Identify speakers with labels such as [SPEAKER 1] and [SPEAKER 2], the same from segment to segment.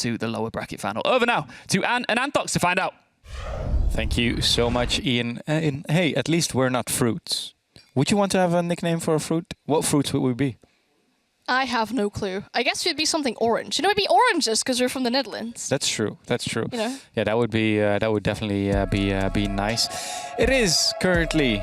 [SPEAKER 1] to the lower bracket final. Over now to Anne and Anthox to find out.
[SPEAKER 2] Thank you so much, Ian. Hey, at least we're not fruits. Would you want to have a nickname for a fruit? What fruits would we be?
[SPEAKER 3] I have no clue. I guess it'd be something orange. You know, it'd be oranges because we're from the Netherlands.
[SPEAKER 2] That's true. That's true.
[SPEAKER 3] You know?
[SPEAKER 2] Yeah, that would be that would definitely be nice. It is currently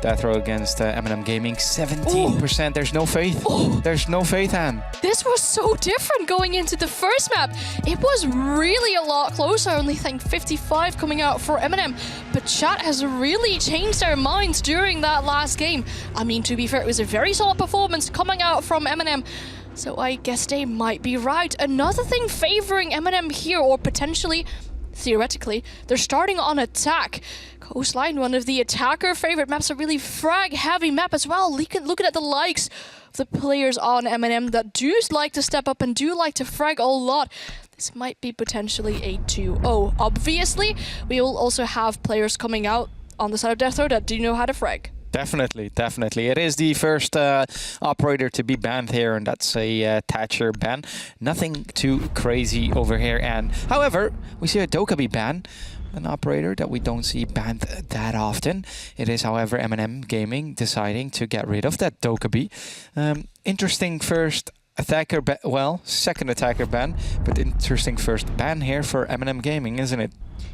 [SPEAKER 2] Deathrow against MNM Gaming. 17%. There's no faith. There's no faith, Anne.
[SPEAKER 3] This was so different going into the first map. It was really a lot closer. I only think 55 coming out for MNM. But chat has really changed their minds during that last game. I mean, to be fair, it was a very solid performance coming out from MNM. So I guess they might be right. Another thing favoring MNM here, or potentially, theoretically, they're starting on attack. Coastline, one of the attacker favorite maps, a really frag-heavy map as well. Looking at the likes of the players on MNM that do like to step up and do like to frag a lot. This might be potentially a 2-0. Obviously, we will also have players coming out on the side of Deathrow that do know how to frag.
[SPEAKER 2] Definitely, definitely. It is the first operator to be banned here, and that's a Thatcher ban. Nothing too crazy over here. And however, we see a Dokkaebi ban, an operator that we don't see banned that often. It is, however, MNM Gaming deciding to get rid of that Dokkaebi. Interesting first attacker ban, well, second attacker ban, but interesting first ban here for MNM Gaming, isn't it?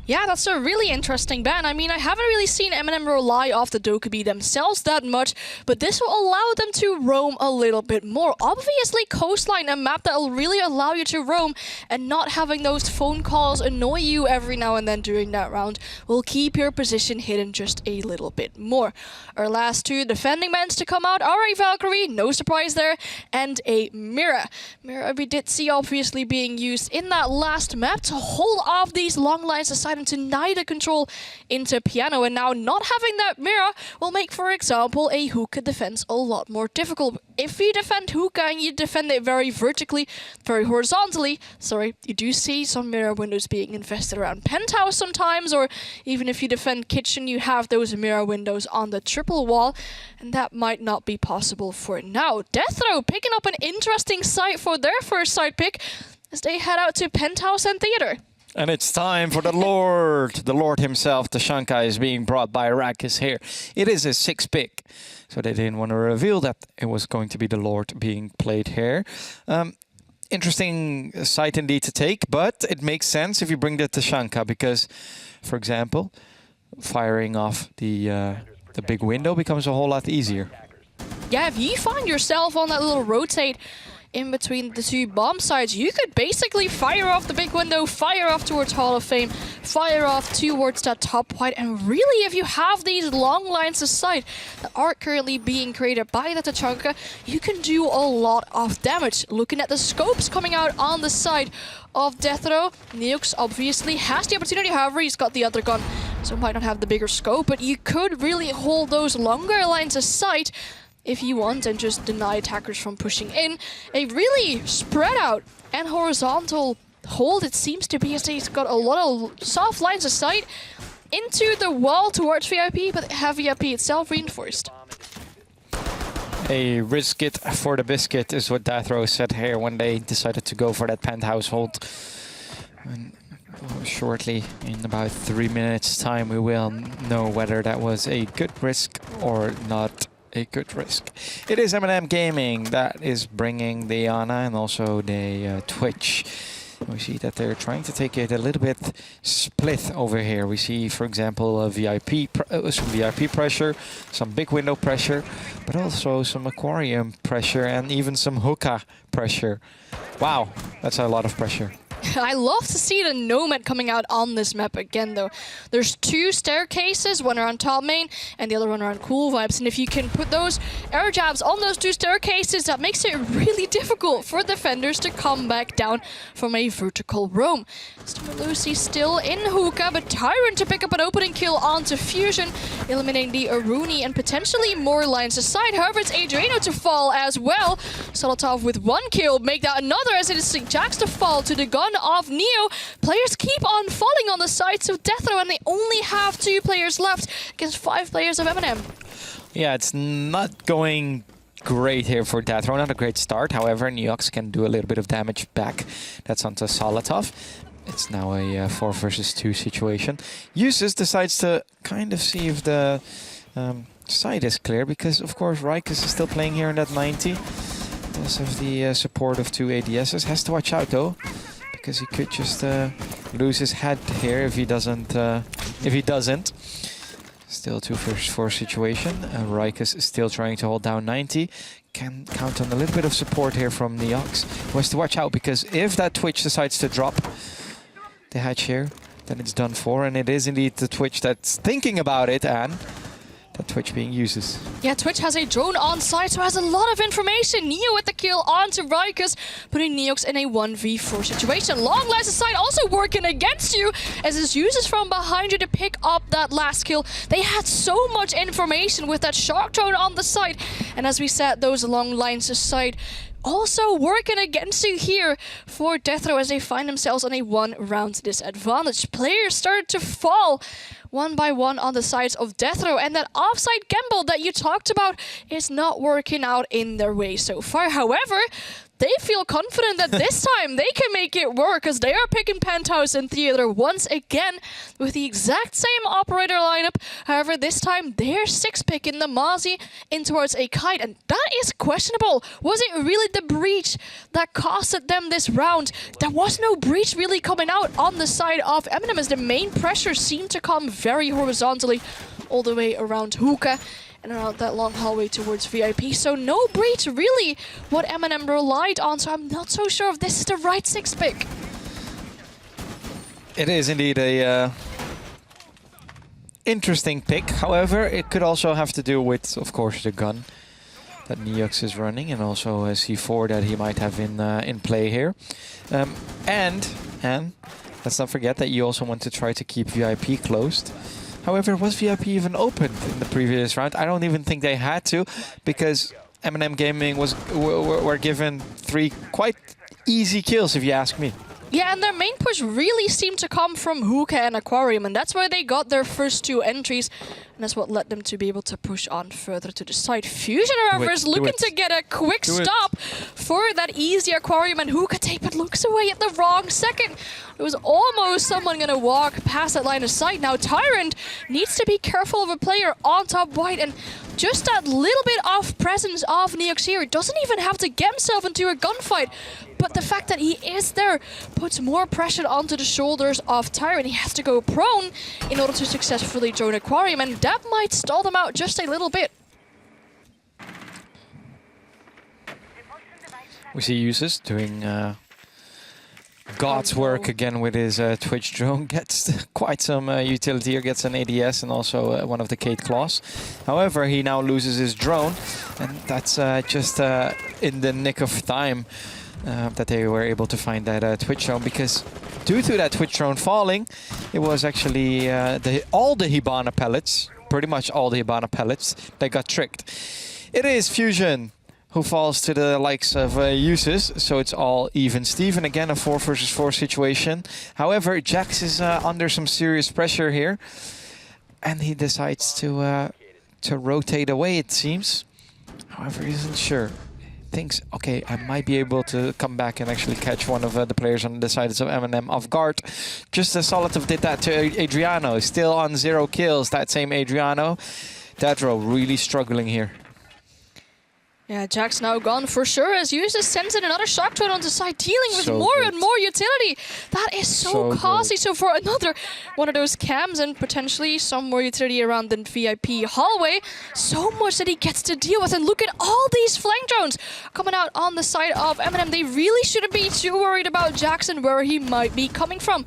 [SPEAKER 3] Yeah, that's a really interesting ban. I mean, I haven't really seen MNM rely off the Dokkaebi themselves that much, but this will allow them to roam a little bit more. Obviously, Coastline, a map that will really allow you to roam and not having those phone calls annoy you every now and then during that round will keep your position hidden just a little bit more. Our last two defending bans to come out are a Valkyrie, no surprise there, and a Mira. Mira we did see obviously being used in that last map to hold off these long lines aside and to deny the control into Piano, and now not having that Mira will make, for example, a hookah defense a lot more difficult. If you defend hookah and you defend it very vertically, very horizontally, you do see some mirror windows being invested around penthouse sometimes, or even if you defend kitchen, you have those mirror windows on the triple wall, and that might not be possible for now. Deathrow picking up an interesting site for their first site pick as they head out to penthouse and theater.
[SPEAKER 2] And it's time for the Lord. The Lord himself, the Shankai, is being brought by Arrakis here. It is a 6th pick, so they didn't want to reveal that it was going to be the Lord being played here. Interesting site indeed to take, but it makes sense if you bring that to Shanka because, for example, firing off the big window becomes a whole lot easier.
[SPEAKER 3] Yeah, if you find yourself on that little rotate in between the two bomb sites, you could basically fire off the big window, fire off towards Hall of Fame, fire off towards that top white, and really if you have these long lines of sight that are currently being created by the Tachanka, you can do a lot of damage. Looking at the scopes coming out on the side of Deathrow, Neox obviously has the opportunity, however he's got the other gun, so might not have the bigger scope, but you could really hold those longer lines of sight if you want and just deny attackers from pushing in. A really spread out and horizontal hold it seems to be, as he's got a lot of soft lines of sight into the wall towards VIP, but have VIP itself reinforced.
[SPEAKER 2] A risk it for the biscuit is what Deathrow said here when they decided to go for that penthouse hold. And shortly, in about 3 minutes time, we will know whether that was a good risk or not a good risk. It is MNM Gaming that is bringing the Ana and also the Twitch. We see that they're trying to take it a little bit split over here. We see, for example, some VIP pressure, some big window pressure, but also some aquarium pressure and even some hookah pressure. Wow, that's a lot of pressure.
[SPEAKER 3] I love to see the Nomad coming out on this map again, though. There's 2 staircases, one around top main and the other one around cool vibes. And if you can put those air jabs on those 2 staircases, that makes it really difficult for defenders to come back down from a vertical roam. Lucy still in hookah, but Tyrant to pick up an opening kill onto Fusion, eliminating the Aruni and potentially more lines aside. However, it's Adriano to fall as well. Solotov with 1 kill, make that another as it is Jax to fall to the gun of Neo. Players keep on falling on the sides of Deathrow, and they only have 2 players left against 5 players of MNM.
[SPEAKER 2] Yeah, it's not going great here for Deathrow. Not a great start. However, Neox can do a little bit of damage back. That's onto Solotov. It's now a 4 versus 2 situation. Uses decides to kind of see if the side is clear, because of course Rikus is still playing here in that 90. Does have the support of 2 ADSs. Has to watch out though, because he could just lose his head here if he doesn't. Still 2 versus 4 situation. Rikus is still trying to hold down 90. Can count on a little bit of support here from Neox. He has to watch out, because if that Twitch decides to drop the hatch here, then it's done for. And it is indeed the Twitch that's thinking about it, and that Twitch being uses.
[SPEAKER 3] Yeah, Twitch has a drone on site, so has a lot of information. Neo with the kill onto Rikus, putting Neox in a 1v4 situation. Long last aside also working against you, as his users from behind you to pick up that last kill. They had so much information with that shock drone on the side. And as we said, those long lines aside also working against you here for Deathrow, as they find themselves on a 1-round disadvantage. Players started to fall one by one on the sides of Deathrow, and that offside gamble that you talked about is not working out in their way so far. However, they feel confident that this time they can make it work, because they are picking Penthouse and Theater once again with the exact same operator lineup. However, this time they're 6-picking the Mozzie in towards a Kite, and that is questionable. Was it really the breach that costed them this round? There was no breach really coming out on the side of MNM, as the main pressure seemed to come very horizontally all the way around Hookah and around that long hallway towards VIP. So no breach really what MNM relied on, so I'm not so sure if this is the right 6-pick.
[SPEAKER 2] It is indeed a interesting pick. However, it could also have to do with, of course, the gun that Neox is running, and also a C4 that he might have in play here. And let's not forget that you also want to try to keep VIP closed. However, was VIP even opened in the previous round? I don't even think they had to, because MNM Gaming were given 3 quite easy kills, if you ask me.
[SPEAKER 3] Yeah, and their main push really seemed to come from Hookah and Aquarium, and that's where they got their first 2 entries, and that's what led them to be able to push on further to the side. Fusion, however, is looking to get a quick stop for that easy Aquarium and Hookah take, but looks away at the wrong second. It was almost someone going to walk past that line of sight. Now Tyrant needs to be careful of a player on top white, and just that little bit of presence of Neox here doesn't even have to get himself into a gunfight. But the fact that he is there puts more pressure onto the shoulders of Tyrant. He has to go prone in order to successfully drone Aquarium, and that might stall them out just a little bit.
[SPEAKER 2] We see Uses doing God's work again with his Twitch drone. Gets quite some utility here, gets an ADS and also one of the Kate Claws. However, he now loses his drone, and that's just in the nick of time that they were able to find that Twitch drone, because due to that Twitch drone falling, it was actually all the Hibana pellets, pretty much all the Hibana pellets, that got tricked. It is Fusion who falls to the likes of Uses, so it's all even Steven. Again, a 4 versus 4 situation. However, Jax is under some serious pressure here, and he decides to rotate away, it seems. However, he isn't sure. Thinks, okay, I might be able to come back and actually catch one of the players on the sides of MNM off guard. Just as Solotov did that to Adriano. Still on 0 kills, that same Adriano. Deathrow really struggling here.
[SPEAKER 3] Yeah, Jack's now gone for sure, as Uses sends in another shock drone on the side, dealing with more and more utility. That is so costly. So for another one of those cams and potentially some more utility around the VIP hallway, so much that he gets to deal with. And look at all these flank drones coming out on the side of MNM. They really shouldn't be too worried about Jackson, where he might be coming from.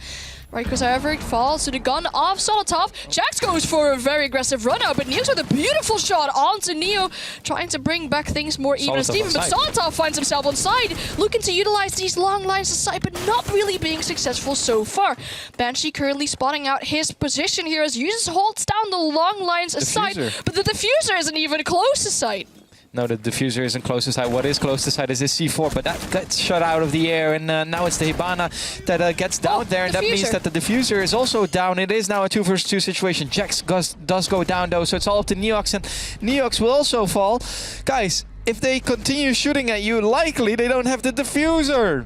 [SPEAKER 3] Right, because however it falls to the gun of Solotov. Jax goes for a very aggressive run out, but Neo's with a beautiful shot onto Neo, trying to bring back things more even and Steven. But Solotov finds himself on side, looking to utilize these long lines of sight, but not really being successful so far. Banshee currently spotting out his position here as Uses holds down the long lines aside, but the diffuser isn't even close to sight.
[SPEAKER 2] No, the diffuser isn't close to sight. What is close to sight is this C4, but that gets shot out of the air, and now it's the Hibana that gets down there, and that means that the diffuser is also down. It is now a 2 versus 2 situation. Jax does go down though, so it's all up to Neox, and Neox will also fall. Guys, if they continue shooting at you, likely they don't have the diffuser.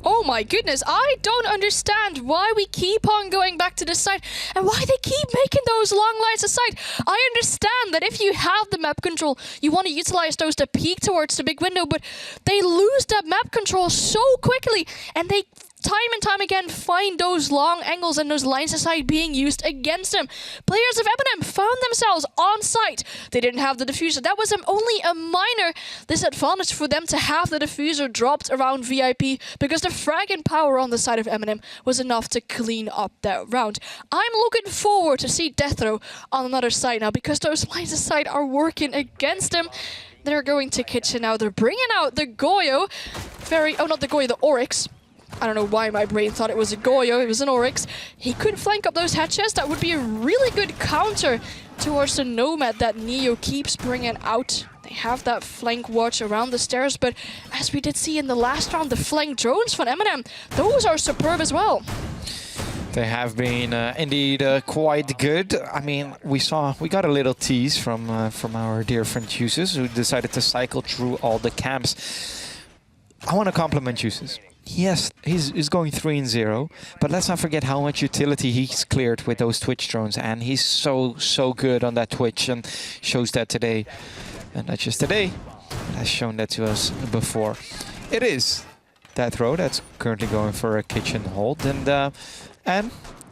[SPEAKER 3] Oh my goodness, I don't understand why we keep on going back to this side and why they keep making those long lines aside. I understand that if you have the map control, you want to utilize those to peek towards the big window, but they lose that map control so quickly, and they time and time again find those long angles and those lines aside being used against them. Players of MNM found themselves on site. They didn't have the diffuser. That was only a minor disadvantage for them to have the diffuser dropped around VIP, because the fragging power on the side of MNM was enough to clean up that round. I'm looking forward to see Deathrow on another side now, because those lines aside are working against them. They're going to kitchen now. They're bringing out the Goyo. Not the Goyo, the Oryx. I don't know why my brain thought it was a Goyo. It was an Oryx. He could flank up those hatches. That would be a really good counter towards the Nomad that Neo keeps bringing out. They have that flank watch around the stairs, but as we did see in the last round, the flank drones from MNM, those are superb as well.
[SPEAKER 2] They have been indeed quite good. I mean, we got a little tease from our dear friend Juices, who decided to cycle through all the camps. I want to compliment Juices. Yes, he's going 3-0, but let's not forget how much utility he's cleared with those Twitch drones, and he's so good on that Twitch, and shows that today. And not just today, but has shown that to us before. It is Deathrow that's currently going for a kitchen hold, and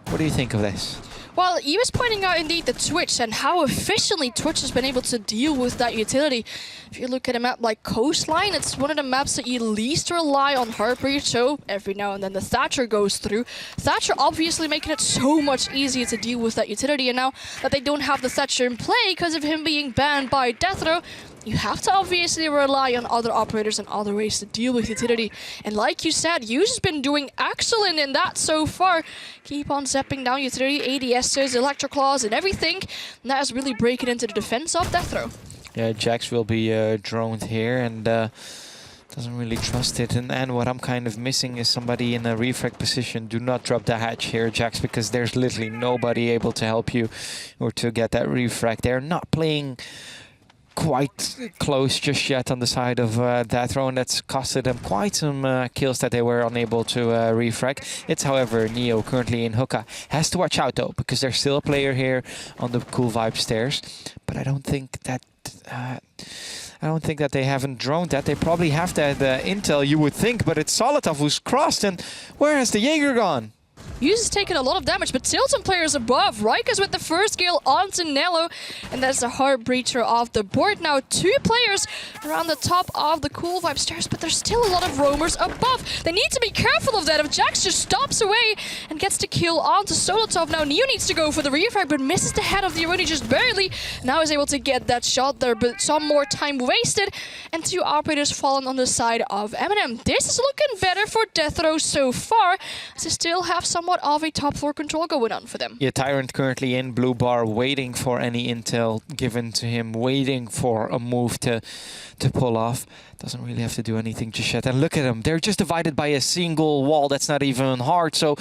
[SPEAKER 2] what do you think of this?
[SPEAKER 3] Well, he was pointing out indeed the Twitch and how efficiently Twitch has been able to deal with that utility. If you look at a map like Coastline, it's one of the maps that you least rely on Heartbreach, so every now and then the Thatcher goes through. Thatcher obviously making it so much easier to deal with that utility, and now that they don't have the Thatcher in play because of him being banned by Deathrow, you have to obviously rely on other operators and other ways to deal with utility. And like you said, Hughes has been doing excellent in that so far. Keep on zapping down utility, ADSs, Electroclaws and everything. And that is really breaking into the defense of Deathrow.
[SPEAKER 2] Yeah, Jax will be droned here and doesn't really trust it. And what I'm kind of missing is somebody in a refrag position. Do not drop the hatch here, Jax, because there's literally nobody able to help you or to get that refrag. They're not playing quite close just yet on the side of Deathrow, and that's costed them quite some kills that they were unable to refrag. It's, however, Neo currently in hookah. Has to watch out though, because there's still a player here on the Cool Vibe stairs. But I don't think that they haven't droned that. They probably have that intel, you would think, but it's Solotov who's crossed, and where has the Jaeger gone?
[SPEAKER 3] Hughes has taken a lot of damage, but still some players above. Rikers with the first kill onto Nello, and that's the Heartbreacher off the board. Now 2 players around the top of the Cool Vibe stairs, but there's still a lot of roamers above. They need to be careful of that. If Jax just stops away and gets the kill onto Solotov, now Neo needs to go for the refrag, but misses the head of the Ironi just barely. Now is able to get that shot there, but some more time wasted, and 2 operators fallen on the side of MNM. This is looking better for Deathrow so far, as they still have somewhat of a top floor control going on for them.
[SPEAKER 2] Yeah, Tyrant currently in blue bar, waiting for any intel given to him, waiting for a move to pull off. Doesn't really have to do anything just yet. And look at them, they're just divided by a single wall that's not even hard. So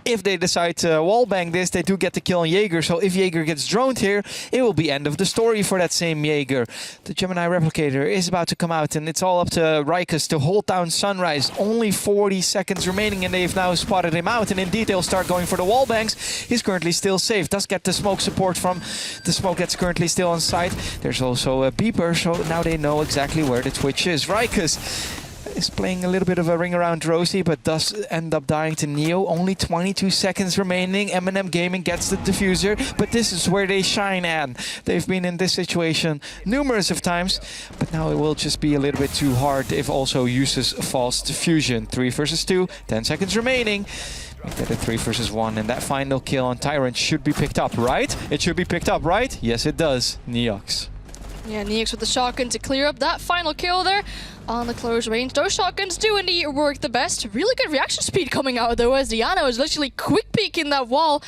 [SPEAKER 2] if they decide to wallbang this, they do get the kill on Jaeger. So if Jaeger gets droned here, it will be end of the story for that same Jaeger. The Gemini Replicator is about to come out, and it's all up to Rikers to hold down Sunrise. Only 40 seconds remaining, and they've now spotted him out. And indeed, they'll start going for the wallbangs. He's currently still safe. Does get the smoke support from the smoke that's currently still on site. There's also a beeper, so now they know exactly where the Twitch is. Rikers is playing a little bit of a ring around Rosie, but does end up dying to Neo. Only 22 seconds remaining. MNM Gaming gets the diffuser, but this is where they shine, and they've been in this situation numerous of times, but now it will just be a little bit too hard if also uses false diffusion. 3 versus 2, 10 seconds remaining. Make that a 3 versus 1, and that final kill on Tyrant should be picked up, right? It should be picked up, right? Yes, it does. Neox.
[SPEAKER 3] Yeah, Neox with the shotgun to clear up that final kill there. on the close range. Those shotguns do indeed work the best. Really good reaction speed coming out though, as Diana is literally quick peeking that wall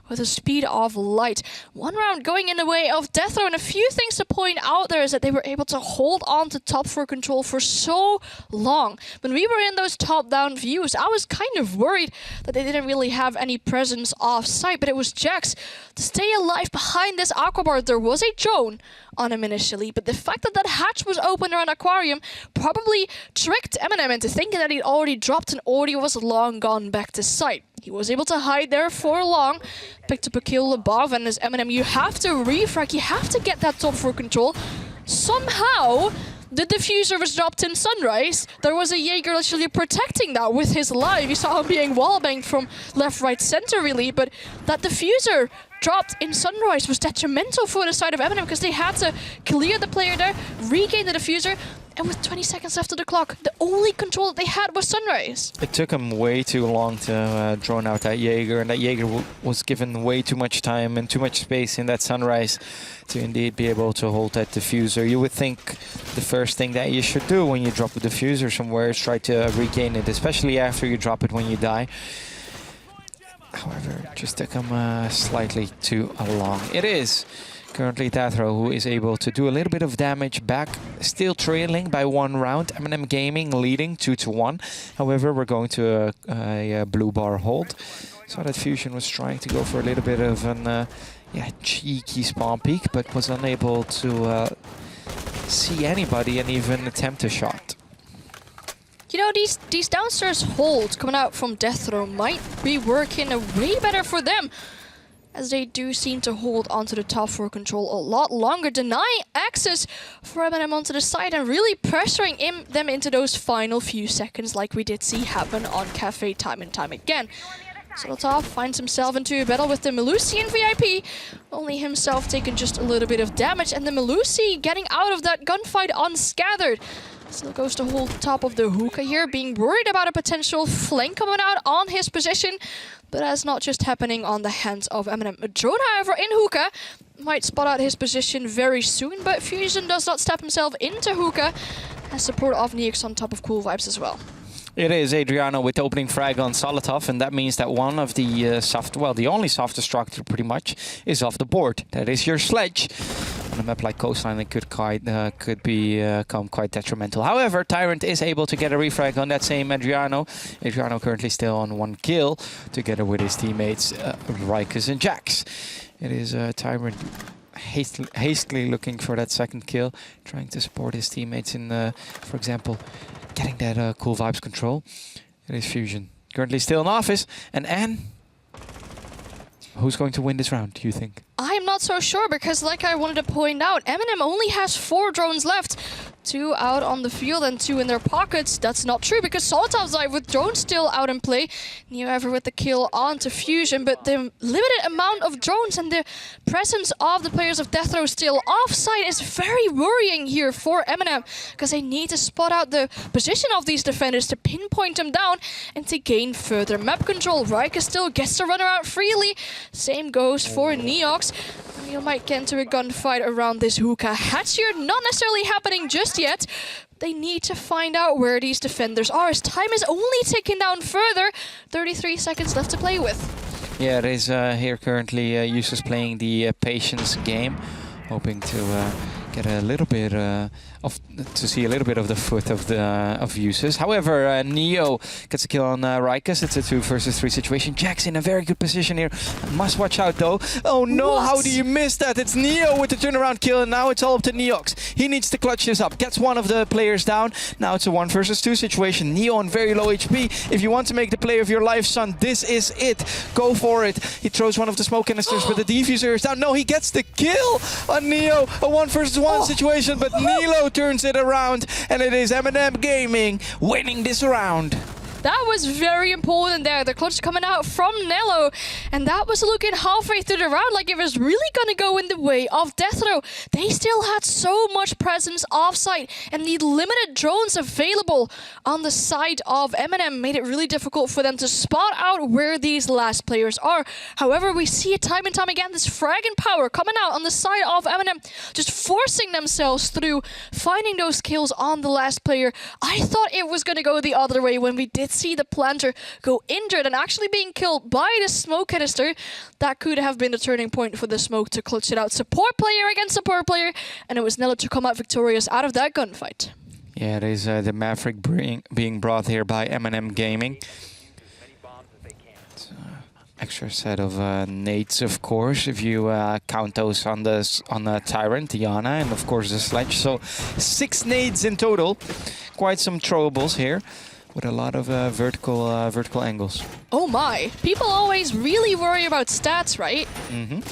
[SPEAKER 3] with the speed of light. One round going in the way of Deathrow, and a few things to point out there is that they were able to hold on to top 4 control for so long. When we were in those top-down views, I was kind of worried that they didn't really have any presence off-site, but it was Jax to stay alive behind this aquabar. There was a drone on him initially, but the fact that that hatch was open around Aquarium probably tricked MNM into thinking that he'd already dropped and already was long gone back to site. He was able to hide there for long, picked up a kill above, and as MNM, you have to refrag, you have to get that top 4 control. Somehow, the diffuser was dropped in Sunrise. There was a Jaeger literally protecting that with his life. You saw him being wallbanged from left, right, center really, but that diffuser dropped in Sunrise was detrimental for the side of MNM because they had to clear the player there, regain the diffuser, and with 20 seconds left of the clock, the only control that they had was Sunrise.
[SPEAKER 2] It took him way too long to drone out that Jaeger, and that Jaeger was given way too much time and too much space in that Sunrise to indeed be able to hold that diffuser. You would think the first thing that you should do when you drop a diffuser somewhere is try to regain it, especially after you drop it when you die. However, it just took him slightly too long. It is currently Deathrow who is able to do a little bit of damage back, still trailing by 1 round. MNM Gaming leading 2-1. However, we're going to a blue bar hold. So that Fusion was trying to go for a little bit of an cheeky spawn peek, but was unable to see anybody and even attempt a shot.
[SPEAKER 3] You know, these downstairs holds coming out from Deathrow might be working way better for them, as they do seem to hold onto the top 4 control a lot longer, denying access for MNM onto the side and really pressuring them into those final few seconds like we did see happen on Cafe time and time again. Solotov finds himself into a battle with the Melusian VIP, only himself taking just a little bit of damage, and the Melusi getting out of that gunfight unscattered. Still goes to hold top of the hookah here, being worried about a potential flank coming out on his position. But that's not just happening on the hands of MNM. A drone, however, in hookah might spot out his position very soon, but Fusion does not step himself into hookah, has support of Neox on top of Cool Vibes as well.
[SPEAKER 2] It is Adriano with the opening frag on Solotov, and that means that one of the the only soft destructor pretty much is off the board. That is your sledge. On a map like Coastline, it could become quite detrimental. However, Tyrant is able to get a refrag on that same Adriano. Adriano currently still on 1 kill, together with his teammates Rikus and Jax. It is Tyrant hastily looking for that 2nd kill, trying to support his teammates in, for example, getting that Cool Vibes control. It is Fusion currently still in office, and Anne, who's going to win this round, do you think?
[SPEAKER 3] I'm not so sure, because like I wanted to point out, MNM only has 4 drones left. 2 out on the field and 2 in their pockets. That's not true, because Solotov's live with drones still out in play. Neo ever with the kill onto Fusion, but the limited amount of drones and the presence of the players of Deathrow still offside is very worrying here for MNM, because they need to spot out the position of these defenders to pinpoint them down and to gain further map control. Rika still gets to run around freely. Same goes for Neox. You might get into a gunfight around this hookah hatch here. Not necessarily happening just yet. They need to find out where these defenders are, as time is only ticking down further. 33 seconds left to play with.
[SPEAKER 2] Yeah, it is here currently users playing the patience game, hoping to get a little bit to see a little bit of the foot of users. However, Neo gets a kill on Rikus. It's a 2 versus 3 situation. Jax in a very good position here. Must watch out though. Oh no, how do you miss that? It's Neo with the turnaround kill, and now it's all up to Neox. He needs to clutch this up. Gets one of the players down. Now it's a 1 versus 2 situation. Neo on very low HP. If you want to make the play of your life, son, this is it. Go for it. He throws one of the smoke canisters, but the diffuser is down. No, he gets the kill on Neo. A 1 versus 1 situation, but Nilo turns it around, and it is MNM Gaming winning this round.
[SPEAKER 3] That was very important there. The clutch coming out from Nello. And that was looking halfway through the round like it was really going to go in the way of Deathrow. They still had so much presence offsite, and the limited drones available on the side of MNM made it really difficult for them to spot out where these last players are. However, we see it time and time again, this fragging power coming out on the side of MNM, just forcing themselves through, finding those kills on the last player. I thought it was going to go the other way when we did see the planter go injured and actually being killed by the smoke canister. That could have been the turning point for the smoke to clutch it out. Support player against support player, and it was Nello to come out victorious out of that gunfight.
[SPEAKER 2] Yeah, it is the Maverick being brought here by MNM Gaming. Extra set of nades, of course, if you count those on the Tyrant, Diana, and of course the Sledge. So 6 nades in total. Quite some throwables here, with a lot of vertical angles.
[SPEAKER 3] Oh my. People always really worry about stats, right?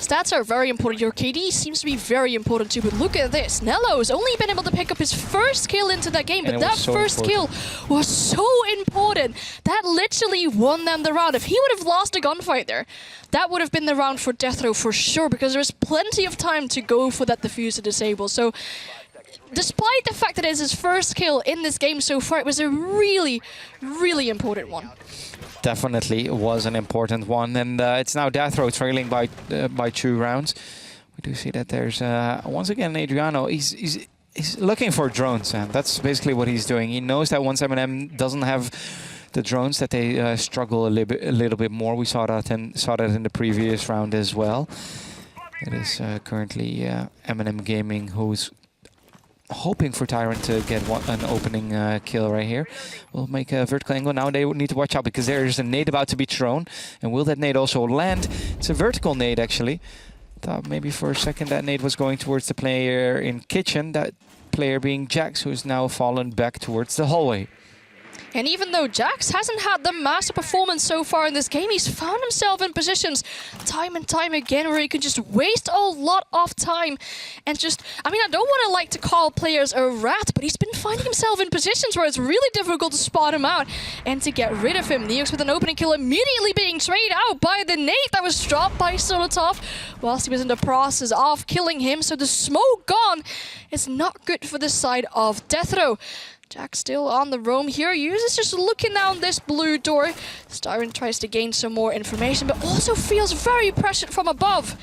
[SPEAKER 3] Stats are very important. Your KD seems to be very important too, but look at this. Nello's only been able to pick up his first kill into that game, but that first kill was so important. That literally won them the round. If he would have lost a gunfight there, that would have been the round for Deathrow for sure, because there's plenty of time to go for that defuse to disable. So despite the fact that it is his first kill in this game so far, it was a really, really important one.
[SPEAKER 2] Definitely was an important one, and it's now Deathrow trailing by 2 rounds. We do see that there's once again Adriano. He's looking for drones, and that's basically what he's doing. He knows that once MNM doesn't have the drones, that they struggle a little bit more. We saw that in the previous round as well. It is currently MNM Gaming who's hoping for Tyrant to get an opening kill right here. We'll make a vertical angle. Now they need to watch out because there is a nade about to be thrown. And will that nade also land? It's a vertical nade, actually. Thought maybe for a second that nade was going towards the player in kitchen. That player being Jax, who has now fallen back towards the hallway.
[SPEAKER 3] And even though Jax hasn't had the massive performance so far in this game, he's found himself in positions time and time again where he can just waste a lot of time and just, I mean, I don't want to call players a rat, but he's been finding himself in positions where it's really difficult to spot him out and to get rid of him. Neox with an opening kill immediately being traded out by the nade that was dropped by Solotov whilst he was in the process of killing him. So the smoke gone is not good for the side of Deathrow. Jack still on the roam here. Uses just looking down this blue door. Styron tries to gain some more information, but also feels very pressured from above.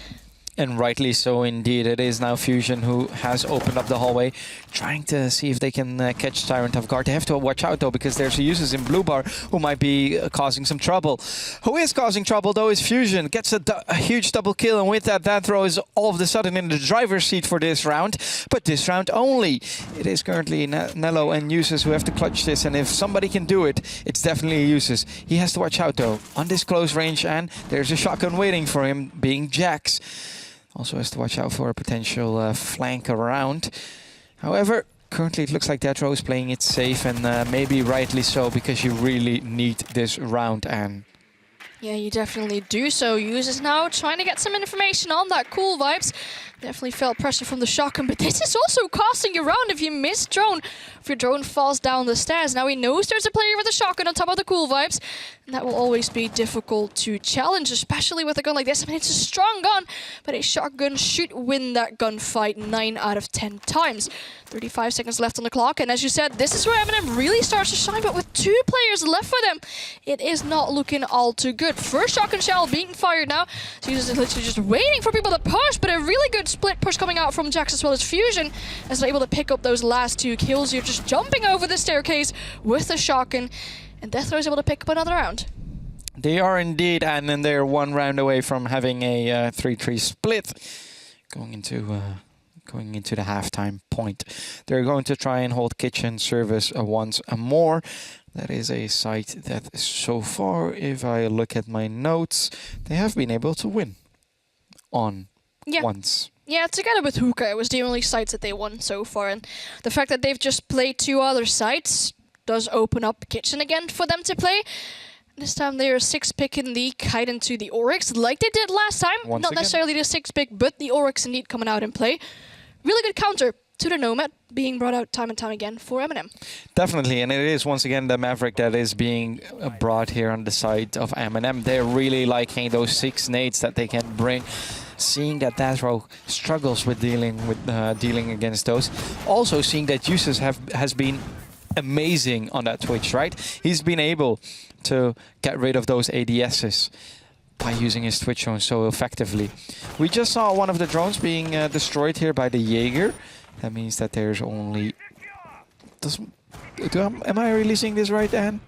[SPEAKER 2] And rightly so indeed. It is now Fusion who has opened up the hallway, trying to see if they can catch Tyrant off guard. They have to watch out though, because there's users in blue bar who might be causing some trouble. Who is causing trouble though is Fusion. Gets a huge double kill, and with that, Deathrow is all of a sudden in the driver's seat for this round. But this round only. It is currently Nello and users who have to clutch this, and if somebody can do it, it's definitely users. He has to watch out though on this close range, and there's a shotgun waiting for him, being Jax. Also has to watch out for a potential flank around. However, currently it looks like Deathrow is playing it safe, and maybe rightly so, because you really need this round, Anne.
[SPEAKER 3] Yeah, you definitely do so. Users now trying to get some information on that cool vibes. Definitely felt pressure from the shotgun, but this is also costing you round if you miss drone. If your drone falls down the stairs. Now he knows there's a player with a shotgun on top of the cool vibes, and that will always be difficult to challenge, especially with a gun like this. I mean, it's a strong gun, but a shotgun should win that gunfight 9 out of 10 times. 35 seconds left on the clock, and as you said, this is where MNM really starts to shine, but with 2 players left for them, it is not looking all too good. First shotgun shell being fired now. So he's literally just waiting for people to push, but a really good split push coming out from Jax as well as Fusion, as they're able to pick up those last 2 kills. You're just jumping over the staircase with the shotgun, and Deathrow is able to pick up another round.
[SPEAKER 2] They are indeed, and then they're 1 round away from having a 3-3 split going into the halftime point. They're going to try and hold kitchen service once more. That is a site that so far, if I look at my notes, they have been able to win on once.
[SPEAKER 3] Yeah, together with Hookah, it was the only sites that they won so far, and the fact that they've just played 2 other sites does open up kitchen again for them to play. This time they are 6-picking the Kite into the Oryx, like they did last time. Not necessarily the 6-pick, but the Oryx indeed coming out in play. Really good counter to the Nomad being brought out time and time again for MNM.
[SPEAKER 2] Definitely, and it is once again the Maverick that is being brought here on the side of MNM. They're really liking those 6 nades that they can bring. Seeing that Deathrow struggles with dealing against those. Also seeing that Uses has been amazing on that Twitch, right? He's been able to get rid of those ADSs by using his Twitch zone so effectively. We just saw one of the drones being destroyed here by the Jaeger. That means that there's only... Am I releasing this right, Anne?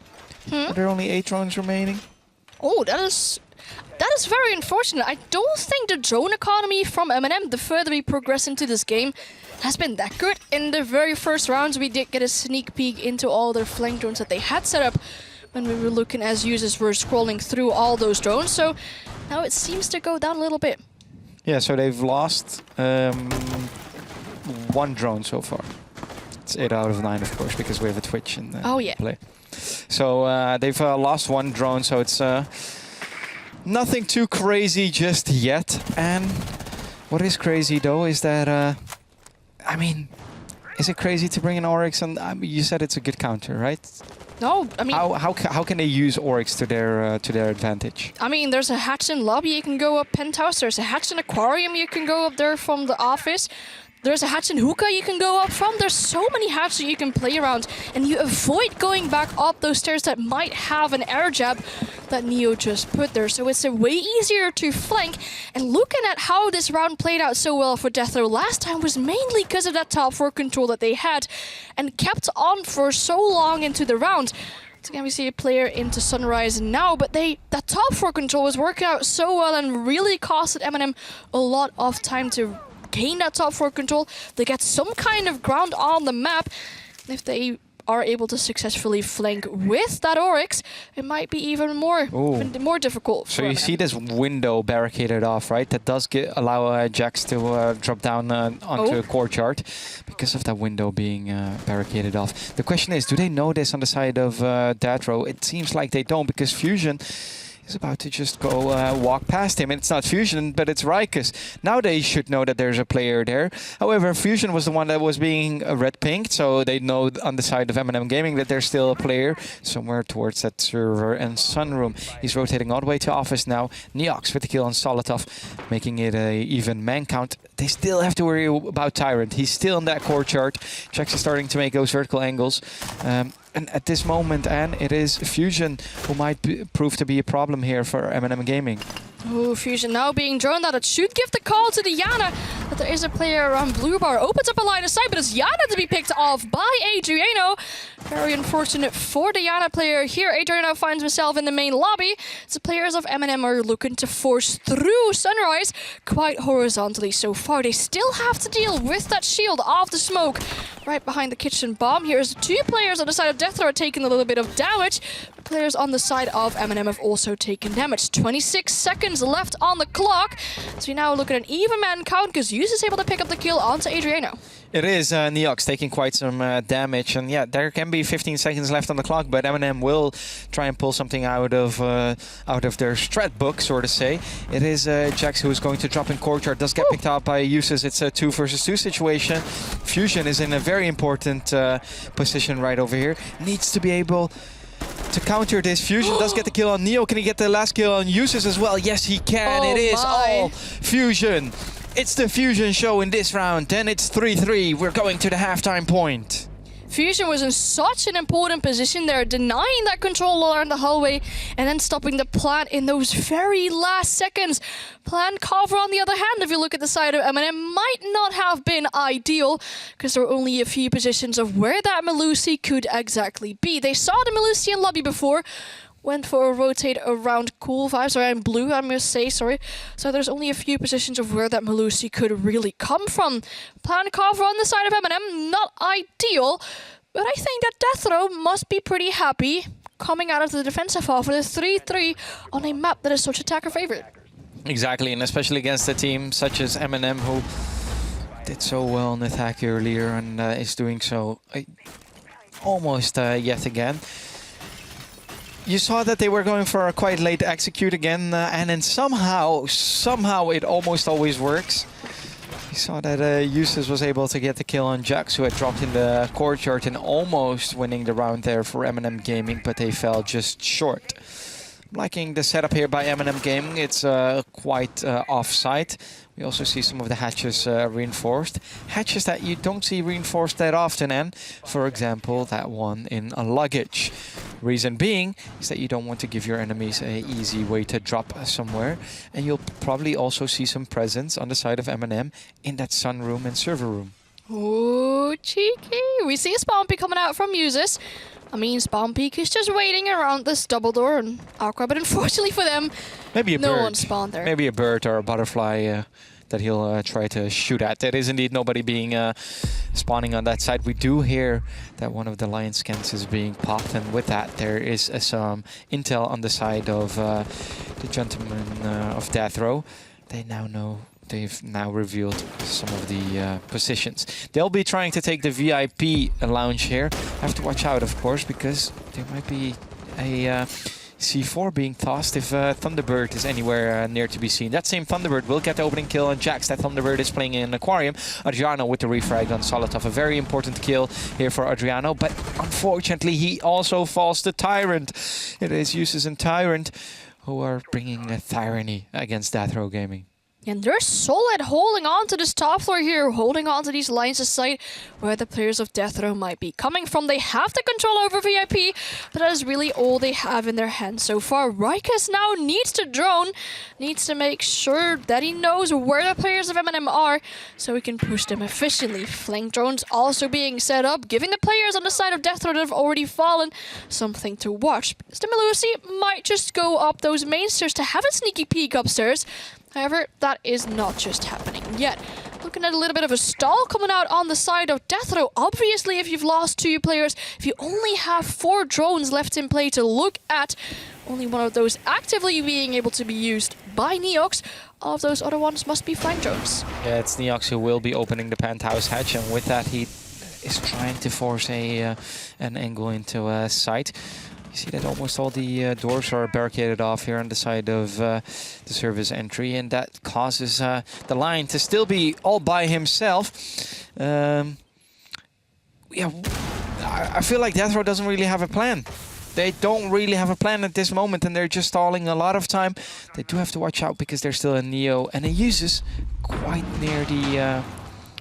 [SPEAKER 2] Are there only 8 drones remaining?
[SPEAKER 3] Oh, that is very unfortunate. I don't think the drone economy from MNM, the further we progress into this game, has been that good. In the very first rounds, we did get a sneak peek into all their flank drones that they had set up when we were looking as users were scrolling through all those drones. So now it seems to go down a little bit.
[SPEAKER 2] Yeah, so they've lost 1 drone so far. It's 8 out of 9, of course, because we have a Twitch in play. So they've lost 1 drone, so it's nothing too crazy just yet. And what is crazy, though, is that, I mean, is it crazy to bring an Oryx? And you said it's a good counter, right?
[SPEAKER 3] No, I mean...
[SPEAKER 2] How can they use Oryx to their advantage?
[SPEAKER 3] I mean, there's a hatch in lobby, you can go up penthouse. There's a hatch in aquarium, you can go up there from the office. There's a hatch in hookah you can go up from. There's so many hatches that you can play around, and you avoid going back up those stairs that might have an air jab that Neo just put there. So it's a way easier to flank. And looking at how this round played out so well for Deathrow last time was mainly because of that top 4 control that they had and kept on for so long into the round. So again, we see a player into Sunrise now, but that top 4 control was working out so well and really costed MNM a lot of time to gain that top 4 control. They get some kind of ground on the map. If they are able to successfully flank with that Oryx, it might be even more difficult.
[SPEAKER 2] So you see this window barricaded off, right? That does allow Jax to drop down onto a courtyard because of that window being barricaded off. The question is, do they know this on the side of Deathrow? It seems like they don't, because Fusion is about to just go walk past him. And it's not Fusion, but it's Rykus. Now they should know that there's a player there. However, Fusion was the one that was being red-pinged, so they know on the side of MNM Gaming that there's still a player somewhere towards that server and sunroom. He's rotating all the way to office now. Neox with the kill on Solotov, making it a even man count. They still have to worry about Tyrant. He's still in that courtyard. Jax is starting to make those vertical angles. And at this moment, Anne, it is Fusion who might prove to be a problem here for MNM Gaming.
[SPEAKER 3] Oh, Fusion now being drawn out. It should give the call to the Yana, but there is a player around Blue Bar. Opens up a line of sight, but it's Yana to be picked off by Adriano. Very unfortunate for the Yana player here. Adriano finds himself in the main lobby. The players of MNM are looking to force through Sunrise quite horizontally so far. They still have to deal with that shield off the smoke right behind the kitchen bomb. Here's 2 players on the side of Deathrow are taking a little bit of damage. Players on the side of MNM have also taken damage. 26 seconds left on the clock. So we now look at an even man count because Yus is able to pick up the kill onto Adriano.
[SPEAKER 2] It is Neox taking quite some damage, and yeah, there can be 15 seconds left on the clock, but MNM will try and pull something out of their strat book, so to say. It is Jax who is going to drop in courtyard, does get picked up by Uses. It's a 2 versus 2 situation. Fusion is in a very important position right over here. Needs to be able to counter this. Fusion does get the kill on Neo. Can he get the last kill on Uses as well? Yes, he can. It is all Fusion. It's the Fusion show in this round, and it's 3-3. We're going to the halftime point.
[SPEAKER 3] Fusion was in such an important position there, denying that control along the hallway and then stopping the plant in those very last seconds. Plant cover, on the other hand, if you look at the side of MNM, might not have been ideal because there were only a few positions of where that Melusi could exactly be. They saw the Melusi in lobby before, went for a rotate around cool vibes, around blue, I must say, sorry. So there's only a few positions of where that Melusi could really come from. Plan cover on the side of MNM, not ideal, but I think that Deathrow must be pretty happy coming out of the defensive half with a 3-3 on a map that is such attacker favorite.
[SPEAKER 2] Exactly, and especially against a team such as MNM, who did so well in attack earlier and is doing so almost yet again. You saw that they were going for a quite late execute again, and then somehow it almost always works. We saw that Eustace was able to get the kill on Jax, who had dropped in the courtyard and almost winning the round there for MNM Gaming, but they fell just short. I'm liking the setup here by MNM Gaming. It's quite off-site. We also see some of the hatches reinforced. Hatches that you don't see reinforced that often, and for example, that one in a luggage. Reason being is that you don't want to give your enemies an easy way to drop somewhere. And you'll probably also see some presence on the side of MNM in that sunroom and server room.
[SPEAKER 3] Ooh, cheeky. We see a spawn peak coming out from Muses. I mean, spawn peak is just waiting around this double door and Aqua, but unfortunately for them,
[SPEAKER 2] maybe a
[SPEAKER 3] no
[SPEAKER 2] bird.
[SPEAKER 3] one spawned there.
[SPEAKER 2] Maybe a bird or a butterfly that he'll try to shoot at. There is indeed nobody being spawning on that side. We do hear that one of the lion scans is being popped, and with that there is some intel on the side of the gentleman of Deathrow. They now know. They've now revealed some of the positions. They'll be trying to take the VIP lounge here. Have to watch out, of course, because there might be a C4 being tossed if Thunderbird is anywhere near to be seen. That same Thunderbird will get the opening kill on Jax. That Thunderbird is playing in Aquarium. Adriano with the refrag on Solotov. A very important kill here for Adriano, but unfortunately he also falls to Tyrant. It is Eustace and Tyrant who are bringing a tyranny against Deathrow Gaming.
[SPEAKER 3] And they're solid holding on to this top floor here, holding on to these lines of sight where the players of Deathrow might be coming from. They have the control over VIP, but that is really all they have in their hands so far. Rykas now needs to drone, needs to make sure that he knows where the players of MNM are so he can push them efficiently. Flank drones also being set up, giving the players on the side of Deathrow that have already fallen something to watch. Stimalusi might just go up those main stairs to have a sneaky peek upstairs. However, that is not just happening yet. Looking at a little bit of a stall coming out on the side of Deathrow. Obviously, if you've lost 2 players, if you only have 4 drones left in play to look at, only one of those actively being able to be used by Neox, all of those other ones must be flank drones.
[SPEAKER 2] Yeah, it's Neox who will be opening the penthouse hatch, and with that he is trying to force an angle into a site. You see that almost all the doors are barricaded off here on the side of the service entry, and that causes the line to still be all by himself. Yeah, I feel like Deathrow doesn't really have a plan. They don't really have a plan at this moment, and they're just stalling a lot of time. They do have to watch out because there's still a Neo and a Uses quite near the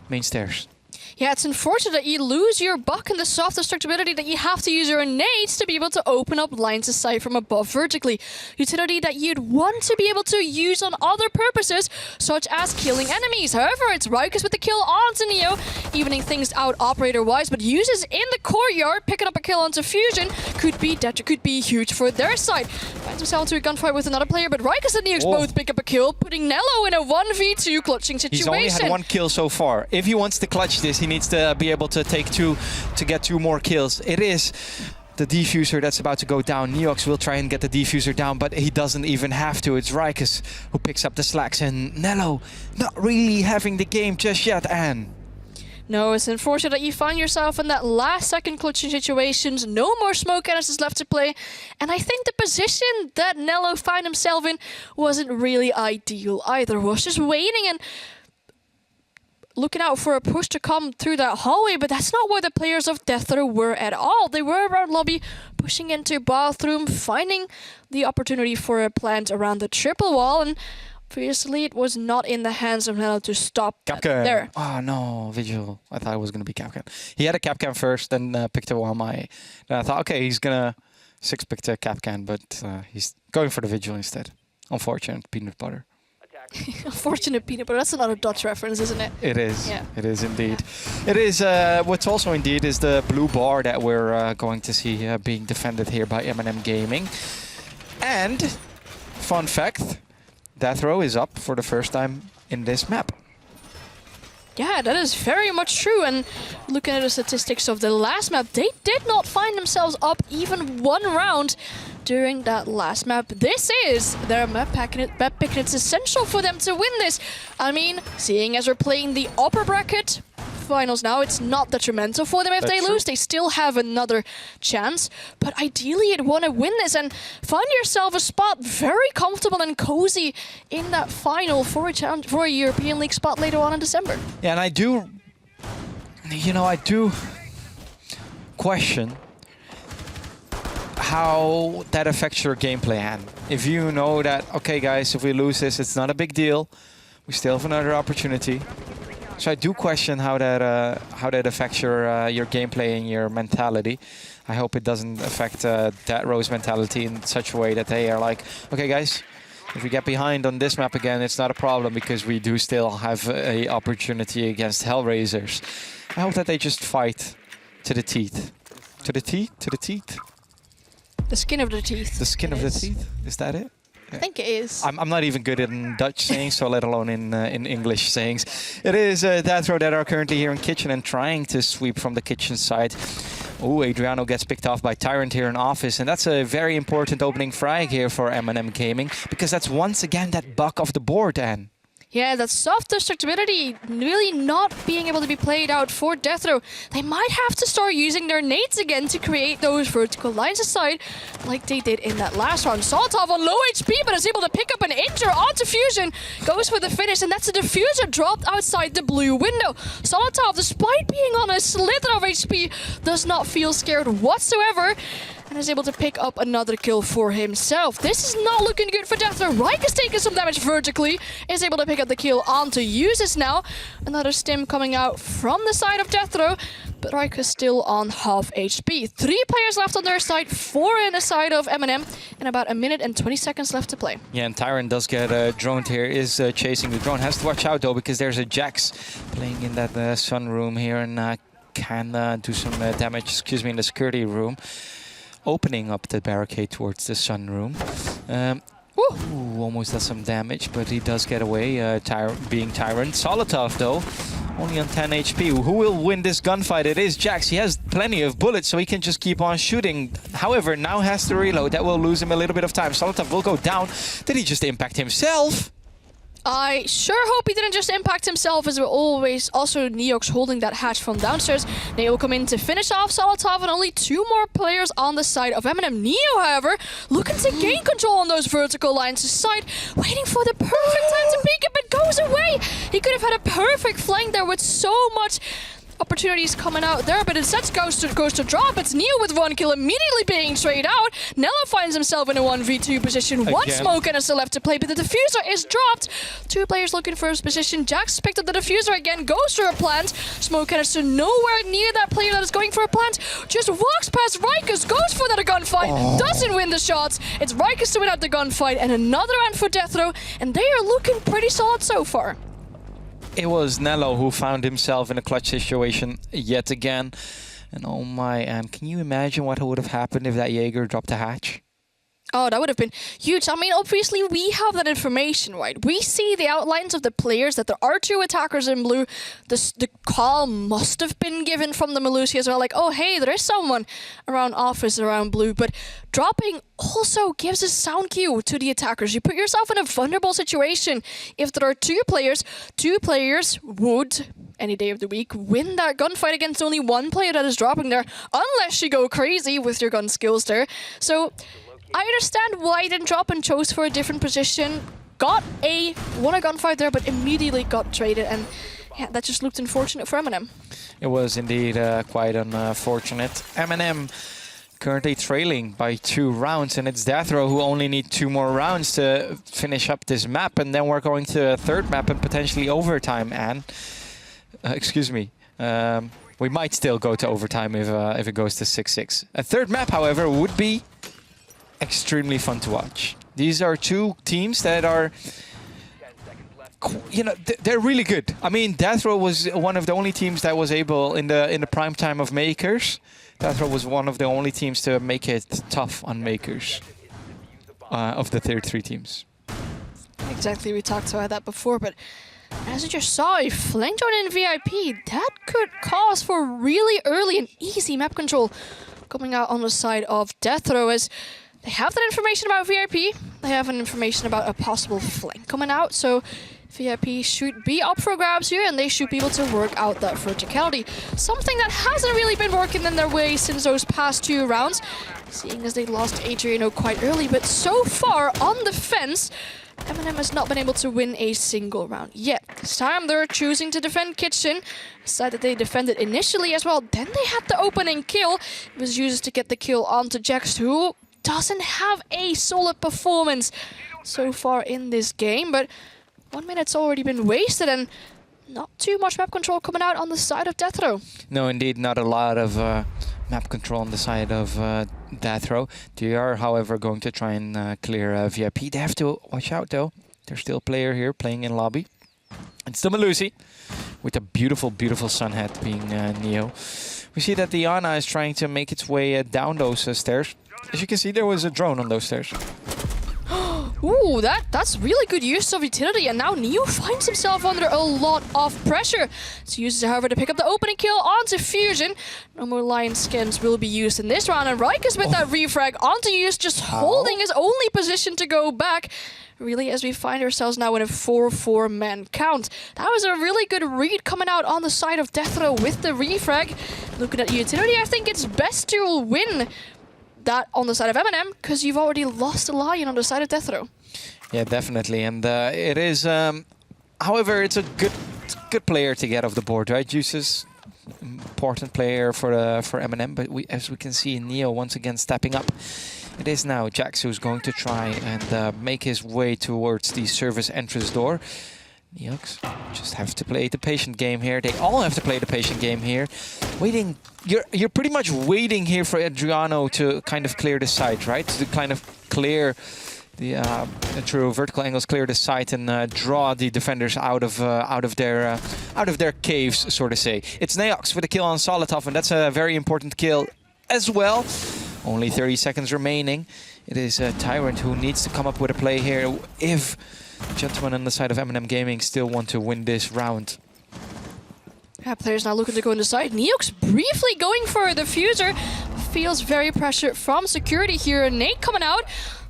[SPEAKER 2] main stairs.
[SPEAKER 3] Yeah, it's unfortunate that you lose your buck and the soft destructibility that you have to use your nades to be able to open up lines of sight from above vertically. Utility that you'd want to be able to use on other purposes, such as killing enemies. However, it's Rykas with the kill onto Neo, evening things out operator-wise, but uses in the courtyard, picking up a kill onto Fusion, could be huge for their side. Finds himself into a gunfight with another player, but Rykas and Neox both pick up a kill, putting Nello in a 1v2 clutching situation.
[SPEAKER 2] He's only had 1 kill so far. If he wants to clutch this, he needs to be able to take 2 to get 2 more kills. It is the diffuser that's about to go down. Neox will try and get the diffuser down, but he doesn't even have to. It's Rykas who picks up the slacks, and Nello not really having the game just yet, Anne.
[SPEAKER 3] No, it's unfortunate that you find yourself in that last second clutching situations. No more smoke canister left to play. And I think the position that Nello found himself in wasn't really ideal either. Was just waiting and looking out for a push to come through that hallway, but that's not where the players of Deathrow were at all. They were around lobby, pushing into bathroom, finding the opportunity for a plant around the triple wall, and previously it was not in the hands of Nello to stop there.
[SPEAKER 2] Oh no, Vigil. I thought it was going to be Capcan. He had a Capcan first, then picked a Wamai. Then I thought, okay, he's going to 6-pick the Capcan, but he's going for the Vigil instead. Unfortunate peanut butter.
[SPEAKER 3] Unfortunate peanut butter. That's another Dutch reference, isn't it?
[SPEAKER 2] It is.
[SPEAKER 3] Yeah.
[SPEAKER 2] It is indeed. It is. What's also indeed is the blue bar that we're going to see being defended here by MNM Gaming. And fun fact, Deathrow is up for the first time in this map.
[SPEAKER 3] Yeah, that is very much true. And looking at the statistics of the last map, they did not find themselves up even 1 round during that last map. This is their map pick, and it's essential for them to win this. I mean, seeing as we're playing the upper bracket, finals now. It's not detrimental for them if they lose. They still have another chance. But ideally, you'd want to win this and find yourself a spot very comfortable and cozy in that final for a challenge, for a European League spot later on in December.
[SPEAKER 2] Yeah, and I do question how that affects your gameplay, Anne. If you know that, okay guys, if we lose this, it's not a big deal. We still have another opportunity. So I do question how that affects your gameplay and your mentality. I hope it doesn't affect Deathrow's mentality in such a way that they are like, okay guys, if we get behind on this map again, it's not a problem because we do still have a opportunity against Hellraisers. I hope that they just fight to the teeth. To the teeth? To the teeth?
[SPEAKER 3] The skin of the teeth.
[SPEAKER 2] The skin of the teeth? Is that it?
[SPEAKER 3] I think it is.
[SPEAKER 2] I'm not even good in Dutch sayings, so let alone in English sayings. It is Deathrow that are currently here in kitchen and trying to sweep from the kitchen side. Oh, Adriano gets picked off by Tyrant here in office, and that's a very important opening frag here for MNM Gaming, because that's once again that buck off the board, Anne.
[SPEAKER 3] Yeah, that soft destructibility really not being able to be played out for Deathrow. They might have to start using their nades again to create those vertical lines aside, like they did in that last round. Solotov on low HP, but is able to pick up an injure onto Fusion. Goes for the finish, and that's a diffuser dropped outside the blue window. Solotov, despite being on a slither of HP, does not feel scared whatsoever, and is able to pick up another kill for himself. This is not looking good for Deathrow. Ryke is taking some damage vertically, is able to pick up the kill onto Uses now. Another stim coming out from the side of Deathrow, but Ryke is still on half HP. 3 players left on their side, 4 in the side of MNM, and about a minute and 20 seconds left to play.
[SPEAKER 2] Yeah, and Tyrant does get droned here, is chasing the drone. Has to watch out though, because there's a Jax playing in that sunroom here and can do some damage, in the security room. Opening up the barricade towards the sunroom. Ooh, almost does some damage, but he does get away, being Tyrant. Solotov, though, only on 10 HP. Who will win this gunfight? It is Jax. He has plenty of bullets, so he can just keep on shooting. However, now has to reload. That will lose him a little bit of time. Solotov will go down. Did he just impact himself?
[SPEAKER 3] I sure hope he didn't just impact himself, as we're always also Neox holding that hatch from downstairs. They will come in to finish off Solotov, and only 2 more players on the side of MNM. Neo, however, looking to gain control on those vertical lines aside, waiting for the perfect time to peek it, but goes away. He could have had a perfect flank there with so much opportunities coming out there, but instead goes to drop. It's Neo with 1 kill immediately being straight out. Nello finds himself in a 1v2 position. Again. 1 smoke and still left to play, but the diffuser is dropped. 2 players looking for his position. Jax picked up the diffuser again, goes for a plant. Smoke canister nowhere near that player that is going for a plant. Just walks past Rikers, goes for that gunfight, doesn't win the shots. It's Rikers to win out the gunfight, and another round for Deathrow, and they are looking pretty solid so far.
[SPEAKER 2] It was Nello who found himself in a clutch situation yet again. And oh my, and can you imagine what would have happened if that Jaeger dropped a hatch?
[SPEAKER 3] Oh, that would have been huge. I mean, obviously, we have that information, right? We see the outlines of the players, that there are 2 attackers in blue. The call must have been given from the Malusi as well. Like, oh, hey, there is someone around office, around blue. But dropping also gives a sound cue to the attackers. You put yourself in a vulnerable situation. If there are 2 players would, any day of the week, win that gunfight against only 1 player that is dropping there, unless you go crazy with your gun skills there. So I understand why he didn't drop and chose for a different position. Won a gunfight there, but immediately got traded, and yeah, that just looked unfortunate for MNM.
[SPEAKER 2] It was indeed quite unfortunate. MNM currently trailing by 2 rounds, and it's Deathrow who only need 2 more rounds to finish up this map, and then we're going to a 3rd map and potentially overtime. And we might still go to overtime if it goes to 6-6. A 3rd map, however, would be extremely fun to watch. These are 2 teams that are, they're really good. I mean, Deathrow was one of the only teams that was able in the prime time of Makers. Deathrow was one of the only teams to make it tough on Makers of the tier 3 teams.
[SPEAKER 3] Exactly, we talked about that before, but as you just saw, a flank join in VIP, that could cause for really early and easy map control coming out on the side of Deathrow, as They have that information about VIP. They have an information about a possible flank coming out. So VIP should be up for grabs here, and they should be able to work out that verticality. Something that hasn't really been working in their way since those past 2 rounds, seeing as they lost Adriano quite early. But so far on the fence, MNM has not been able to win a single round yet. This time they're choosing to defend Kitchen. A side that they defended initially as well. Then they had the opening kill. It was used to get the kill onto Jax, who doesn't have a solid performance so far in this game. But 1 minute's already been wasted, and not too much map control coming out on the side of Deathrow.
[SPEAKER 2] No, indeed, not a lot of map control on the side of Deathrow. They are, however, going to try and clear VIP. They have to watch out, though. There's still a player here playing in lobby. It's still Malusi, with a beautiful, beautiful sunhead being Neo. We see that Diana is trying to make its way down those stairs. As you can see, there was a drone on those stairs.
[SPEAKER 3] Ooh, that's really good use of utility, and now Neo finds himself under a lot of pressure. So uses, however, to pick up the opening kill onto Fusion. No more Lion skins will be used in this round, and Rikers with that refrag onto use, just holding his only position to go back. Really, as we find ourselves now in a 4-4 man count. That was a really good read coming out on the side of Deathrow with the refrag. Looking at utility, I think it's best to win that on the side of MNM, because you've already lost a Lion on the side of Deathrow.
[SPEAKER 2] Yeah, definitely, and it is. However, it's a good player to get off the board, right? Juices, important player for MNM, but as we can see, Neo once again stepping up. It is now Jax who's going to try and make his way towards the service entrance door. Neox just have to play the patient game here. They all have to play the patient game here. Waiting, you're pretty much waiting here for Adriano to kind of clear the site, right? To kind of clear the through vertical angles, clear the site and draw the defenders out of their caves, so to say. It's Neox with a kill on Solotov, and that's a very important kill as well. Only 30 seconds remaining. It is Tyrant who needs to come up with a play here if gentlemen on the side of MNM Gaming still want to win this round.
[SPEAKER 3] Yeah, players now looking to go inside. Neox briefly going for the fuser. Feels very pressured from security here. Nate coming out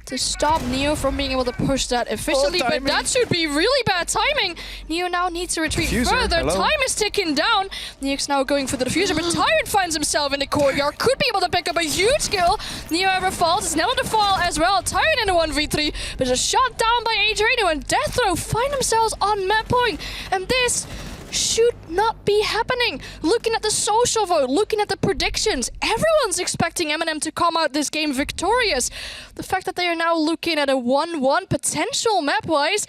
[SPEAKER 3] to stop Neo from being able to push that efficiently, but that should be really bad timing. Neo now needs to retreat further. Hello. Time is ticking down. Neox now going for the diffuser, but Tyrant finds himself in the courtyard. Could be able to pick up a huge kill. Neo ever falls. It's now on the fall as well. Tyrant in a 1v3, but is shot down by Adriano, and Deathrow find themselves on map point. And this should not be happening. Looking at the social vote, looking at the predictions, everyone's expecting MNM to come out this game victorious. The fact that they are now looking at a 1-1 potential map-wise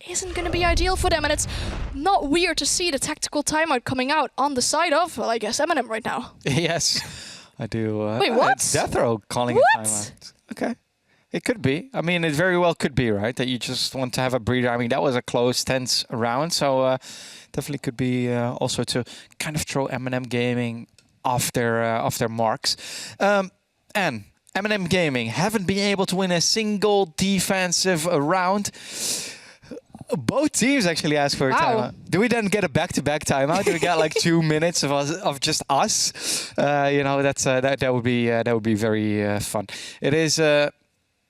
[SPEAKER 3] isn't going to be ideal for them, and it's not weird to see the tactical timeout coming out on the side of, well, I guess, MNM right now.
[SPEAKER 2] Yes, I do.
[SPEAKER 3] Wait, what?
[SPEAKER 2] It's Deathrow calling
[SPEAKER 3] what?
[SPEAKER 2] a timeout. Okay. It could be. I mean, it very well could be, right? That you just want to have a breather. I mean, that was a close, tense round, so definitely could be also to kind of throw MNM Gaming off their marks. And MNM Gaming haven't been able to win a single defensive round. Both teams actually asked for a timeout. Do we then get a back-to-back timeout? Do we get like 2 minutes of just us? You know, that would be very fun. It is.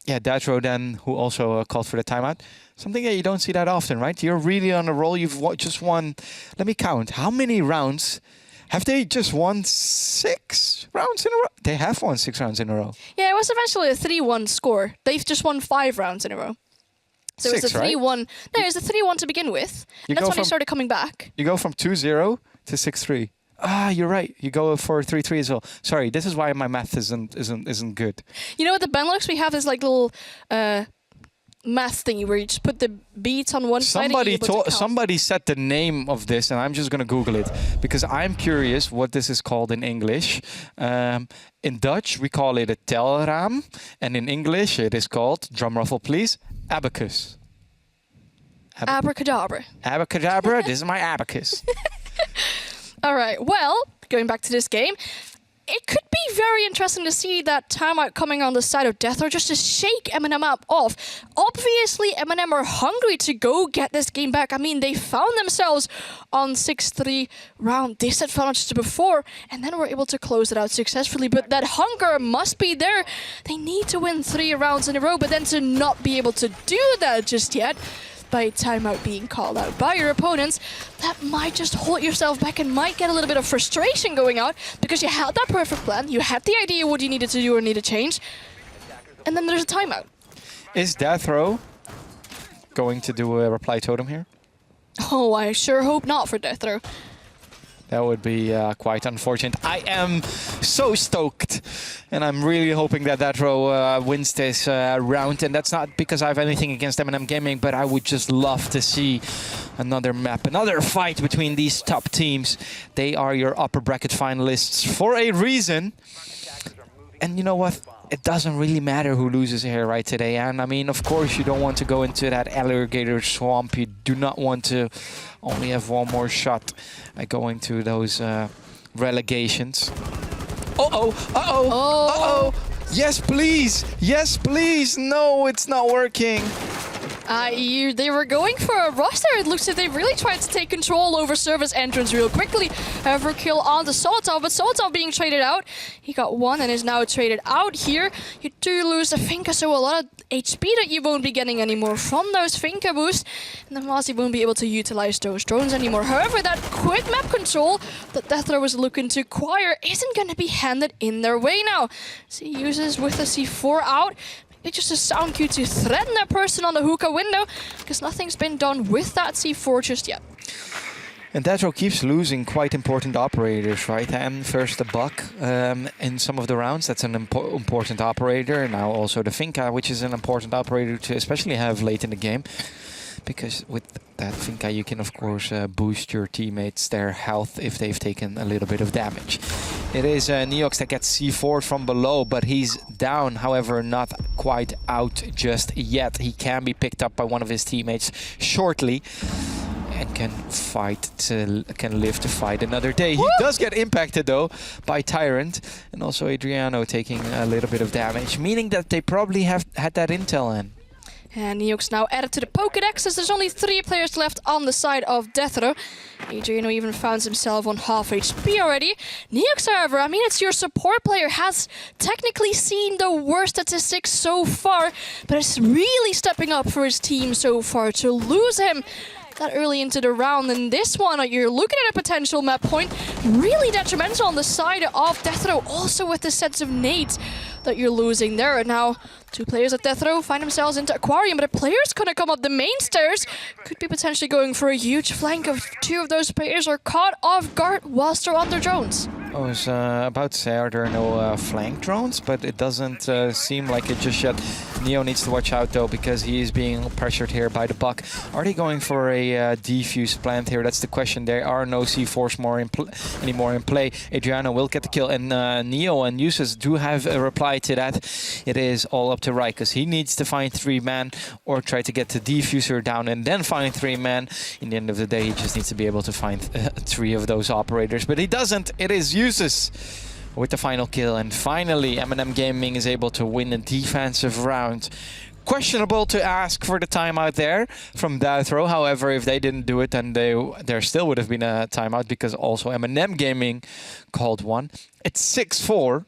[SPEAKER 2] Yeah, Deathrow then, who also called for the timeout. Something that you don't see that often, right? You're really on a roll. You've just won. Let me count. How many rounds? Have they just won 6 rounds in a row? They have won 6 rounds in a row.
[SPEAKER 3] Yeah, it was eventually a 3-1 score. They've just won 5 rounds in a row. So it was a 3-1. Right? No, it was a 3-1 to begin with. And that's when they started coming back.
[SPEAKER 2] You go from 2-0 to 6-3. Ah, you're right. You go for 3-3 as well. Sorry, this is why my math isn't good. You know,
[SPEAKER 3] with the Benelux, we have this like little math thingy where you just put the beats on one side.
[SPEAKER 2] Somebody said the name of this, and I'm just gonna Google it because I'm curious what this is called in English. In Dutch, we call it a telraam, and in English, it is called, drum ruffle please, abacus.
[SPEAKER 3] Abracadabra.
[SPEAKER 2] Abracadabra. This is my abacus.
[SPEAKER 3] All right, well, going back to this game, it could be very interesting to see that timeout coming on the side of Deathrow just to shake MNM up off. Obviously, MNM are hungry to go get this game back. I mean, they found themselves on 6-3 round disadvantage before, and then were able to close it out successfully. But that hunger must be there. They need to win 3 rounds in a row, but then to not be able to do that just yet, by timeout being called out by your opponents, that might just hold yourself back and might get a little bit of frustration going out because you had that perfect plan, you had the idea what you needed to do or need to change, and then there's a timeout.
[SPEAKER 2] Is Deathrow going to do a reply totem here?
[SPEAKER 3] Oh, I sure hope not for Deathrow.
[SPEAKER 2] That would be quite unfortunate. I am so stoked, and I'm really hoping that Deathrow wins this round. And that's not because I have anything against MNM Gaming, but I would just love to see another map, another fight between these top teams. They are your upper bracket finalists for a reason. And you know what? It doesn't really matter who loses here right today. And I mean, of course, you don't want to go into that alligator swamp. You do not want to only have one more shot at going to those relegations. Uh-oh, uh-oh, uh-oh. Yes, please. Yes, please. No, it's not working.
[SPEAKER 3] They were going for a roster. It looks like they really tried to take control over service entrance real quickly. However, kill on the Solotov, but Solotov being traded out. He got one and is now traded out here. You do lose a Finka, so a lot of HP that you won't be getting anymore from those Finka boosts. And then Mozzie won't be able to utilize those drones anymore. However, that quick map control that Deathrow was looking to acquire isn't going to be handed in their way now. So he uses with the C4 out. It's just a sound cue to threaten that person on the hookah window, because nothing's been done with that C4 just yet.
[SPEAKER 2] And Deathrow keeps losing quite important operators, right? And first the Buck in some of the rounds, that's an important operator. Now also the Finka, which is an important operator to especially have late in the game. Because with that Finka you can of course boost your teammates, their health, if they've taken a little bit of damage. It is Neox that gets C4'd from below, but he's down, however not quite out just yet. He can be picked up by one of his teammates shortly and can live to fight another day. He does get impacted though by Tyrant, and also Adriano taking a little bit of damage, meaning that they probably have had that intel in.
[SPEAKER 3] And Neox now added to the Pokédex as there's only 3 players left on the side of Deathrow. Adriano even found himself on half HP already. Neox, however, I mean, it's your support player, has technically seen the worst statistics so far, but it's really stepping up for his team so far. To lose him that early into the round, and this one, you're looking at a potential map point, really detrimental on the side of Deathrow, also with the sets of nades that you're losing there. And now 2 players at Deathrow find themselves into Aquarium, but a player's gonna come up the main stairs, could be potentially going for a huge flank of 2 of those players are caught off guard whilst they're on their drones.
[SPEAKER 2] I was about to say, are there no flank drones? But it doesn't seem like it just yet. Neo needs to watch out though, because he is being pressured here by the Buck. Are they going for a defuse plant here? That's the question. There are no C4s anymore in play. Adriano will get the kill, and Neo and Usus do have a reply to that. It is all up to Rykus. He needs to find 3 man or try to get the defuser down and then find 3 man. In the end of the day, he just needs to be able to find 3 of those operators, but he doesn't. It is Usus with the final kill, and finally MNM Gaming is able to win a defensive round. Questionable to ask for the timeout there from Deathrow. However, if they didn't do it, then there still would have been a timeout, because also MNM Gaming called one. It's 6-4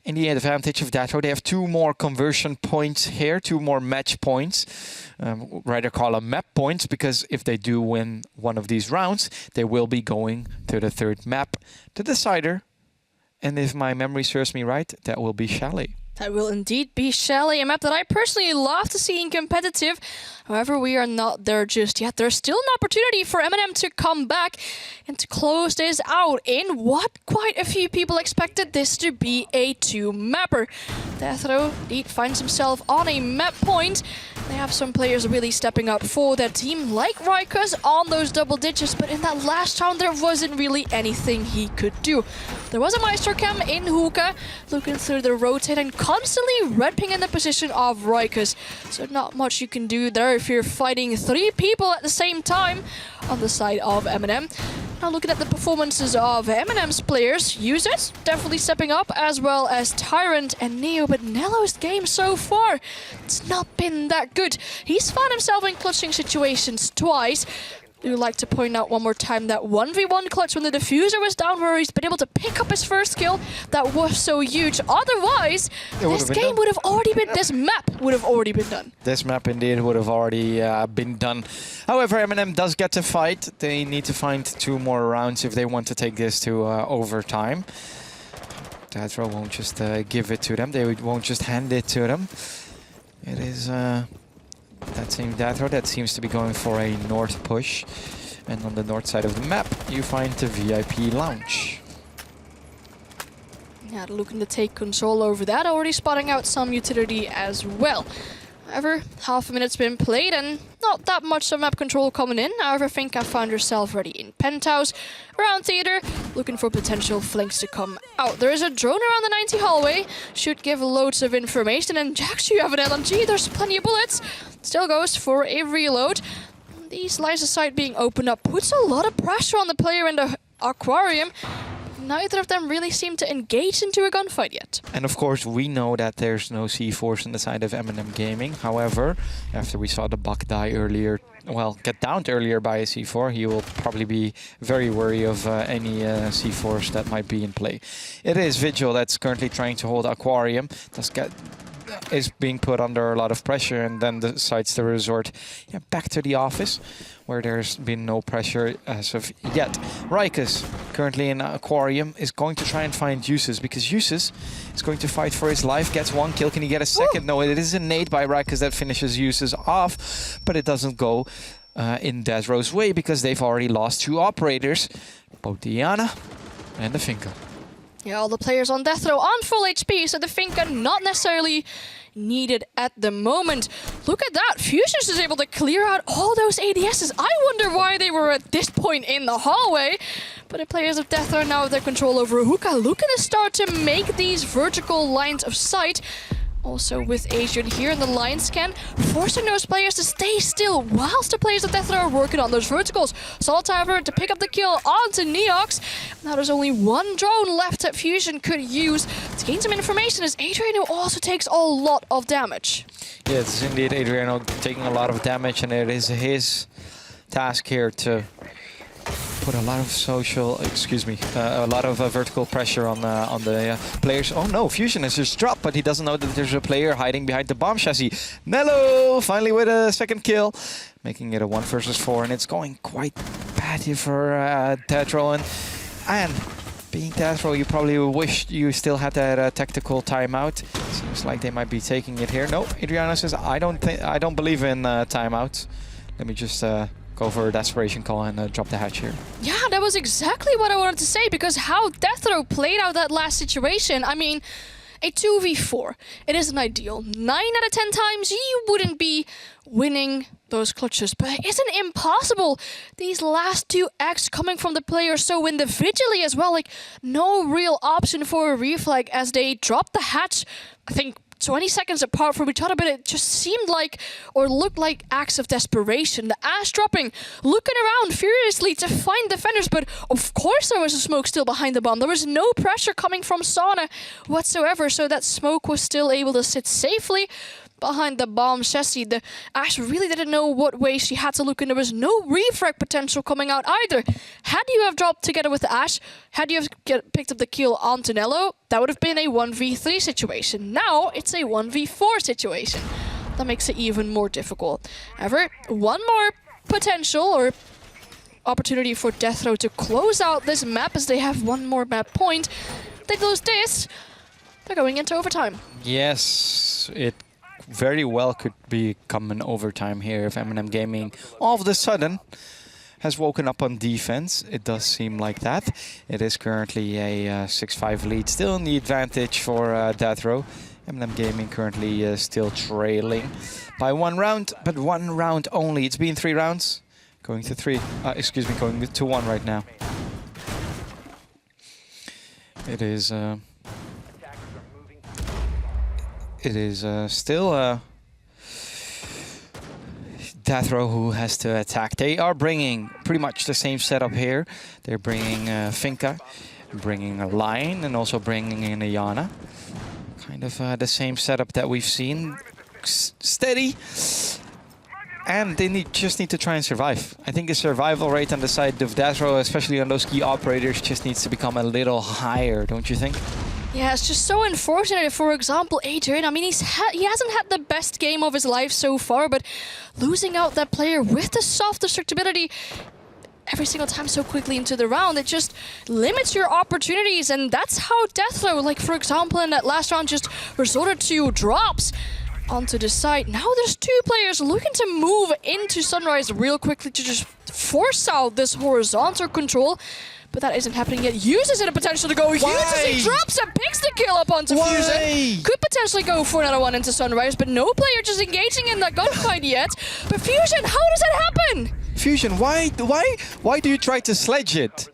[SPEAKER 2] in the advantage of Deathrow. They have 2 more conversion points here, 2 more match points. Rather call them map points, because if they do win one of these rounds, they will be going to the 3rd map, the decider. And if my memory serves me right, that will be Chalet.
[SPEAKER 3] That will indeed be Chalet, a map that I personally love to see in competitive. However, we are not there just yet. There's still an opportunity for MNM to come back and to close this out in what quite a few people expected this to be a 2-mapper. Deathrow indeed finds himself on a map point. They have some players really stepping up for their team, like Rykus on those double digits, but in that last round there wasn't really anything he could do. There was a Meister Cam in hookah, looking through the rotate and constantly red ping in the position of Rykus. So not much you can do there if you're fighting 3 people at the same time on the side of MNM. Now looking at the performances of MNM's players, Users definitely stepping up, as well as Tyrant and Neo, but Nello's game so far, it's not been that good. He's found himself in clutching situations twice. I would like to point out one more time that 1v1 clutch when the diffuser was down, where he's been able to pick up his first kill. That was so huge. Otherwise, this game would have already been, this map would have already been done.
[SPEAKER 2] This map indeed would have already been done. However, MNM does get to fight. They need to find 2 more rounds if they want to take this to overtime. Deathrow won't just give it to them. They won't just hand it to them. It is... that same Deathrow that seems to be going for a north push. And on the north side of the map, you find the VIP lounge.
[SPEAKER 3] Yeah, looking to take control over that, already spotting out some utility as well. However, half a minute's been played and not that much of map control coming in. However, Finka found herself ready in Penthouse, around Theater, looking for potential flanks to come out. There is a drone around the 90 hallway, should give loads of information. And Jax, you have an LMG, there's plenty of bullets. Still goes for a reload. These lines of sight being opened up puts a lot of pressure on the player in the aquarium. Neither of them really seem to engage into a gunfight yet.
[SPEAKER 2] And of course, we know that there's no C4s on the side of MNM Gaming. However, after we saw the Buck die earlier, well, get downed earlier by a C4, he will probably be very wary of any C4s that might be in play. It is Vigil that's currently trying to hold Aquarium. Is being put under a lot of pressure and then decides to resort back to the office, where there's been no pressure as of yet. Rykus, currently in Aquarium, is going to try and find Uses, because Uses is going to fight for his life. Gets 1 kill. Can he get a second? No, it is a nade by Rykus that finishes Uses off, but it doesn't go in Deathrow's way, because they've already lost 2 operators, both Diana and the Finka.
[SPEAKER 3] Yeah, all the players on Deathrow on full HP, so the Finka not necessarily needed at the moment. Look at that, Fusions is able to clear out all those ADSs. I wonder why they were at this point in the hallway. But the players of Deathrow now have their control over Hookah, looking to start to make these vertical lines of sight. Also with Adrian here in the line scan, forcing those players to stay still whilst the players of Deathrow are working on those verticals. Salt, however, to pick up the kill onto Neox. Now there's only 1 drone left that Fusion could use to gain some information, as Adriano also takes a lot of damage.
[SPEAKER 2] Yes, indeed, Adriano taking a lot of damage, and it is his task here to put a lot of a lot of vertical pressure on the players. Oh no, Fusion has just dropped, but he doesn't know that there's a player hiding behind the bomb chassis. Nello finally with a second kill, making it a 1 versus 4, and it's going quite bad here for Deathrow. And being Deathrow, you probably wish you still had that tactical timeout. Seems like they might be taking it here. No, Adriano says, I don't believe in timeouts. Let me just go for a desperation call and drop the hatch here.
[SPEAKER 3] Yeah, that was exactly what I wanted to say, because how Deathrow played out that last situation, I mean, a 2v4, it isn't ideal. 9 out of 10 times you wouldn't be winning those clutches, but it isn't impossible. These last 2 acts coming from the players so individually as well, like no real option for a reflag as they dropped the hatch, I think 20 seconds apart from each other, but it just seemed like, or looked like, acts of desperation. The Ash dropping, looking around furiously to find defenders, but of course there was a smoke still behind the bomb. There was no pressure coming from Sauna whatsoever, so that smoke was still able to sit safely behind the bomb chassis. The Ash really didn't know what way she had to look, and there was no refrag potential coming out either. Had you have dropped together with the Ash, had you have picked up the kill on Tonello, that would have been a 1v3 situation. Now it's a 1v4 situation. That makes it even more difficult. However, one more potential or opportunity for Deathrow to close out this map, as they have 1 more map point. They lose this, they're going into overtime.
[SPEAKER 2] Yes, it very well could become an overtime here if MNM Gaming all of a sudden has woken up on defense. It does seem like that. It is currently a 6-5 lead, still in the advantage for Deathrow. MNM Gaming currently still trailing by 1 round, but 1 round only. It's been 3 rounds. Going to 3. Going to 1 right now. It is... It is still Deathrow who has to attack. They are bringing pretty much the same setup here. They're bringing Finka, bringing a Lion, and also bringing in a Yana. Kind of the same setup that we've seen. Steady. And they just need to try and survive. I think the survival rate on the side of Deathrow, especially on those key operators, just needs to become a little higher, don't you think?
[SPEAKER 3] Yeah, it's just so unfortunate. For example, Adrian, I mean, he hasn't had the best game of his life so far, but losing out that player with the soft destructibility every single time so quickly into the round, it just limits your opportunities. And that's how Deathrow, like for example, in that last round, just resorted to drops onto the side. Now there's two players looking to move into Sunrise real quickly to just force out this horizontal control. But that isn't happening yet. Uses it a potential to go. Uses it, drops and picks the kill up onto Fusion. Could potentially go for another one into Sunrise, but no player just engaging in that gunfight yet. But Fusion, how does that happen?
[SPEAKER 2] Fusion, why do you try to sledge it?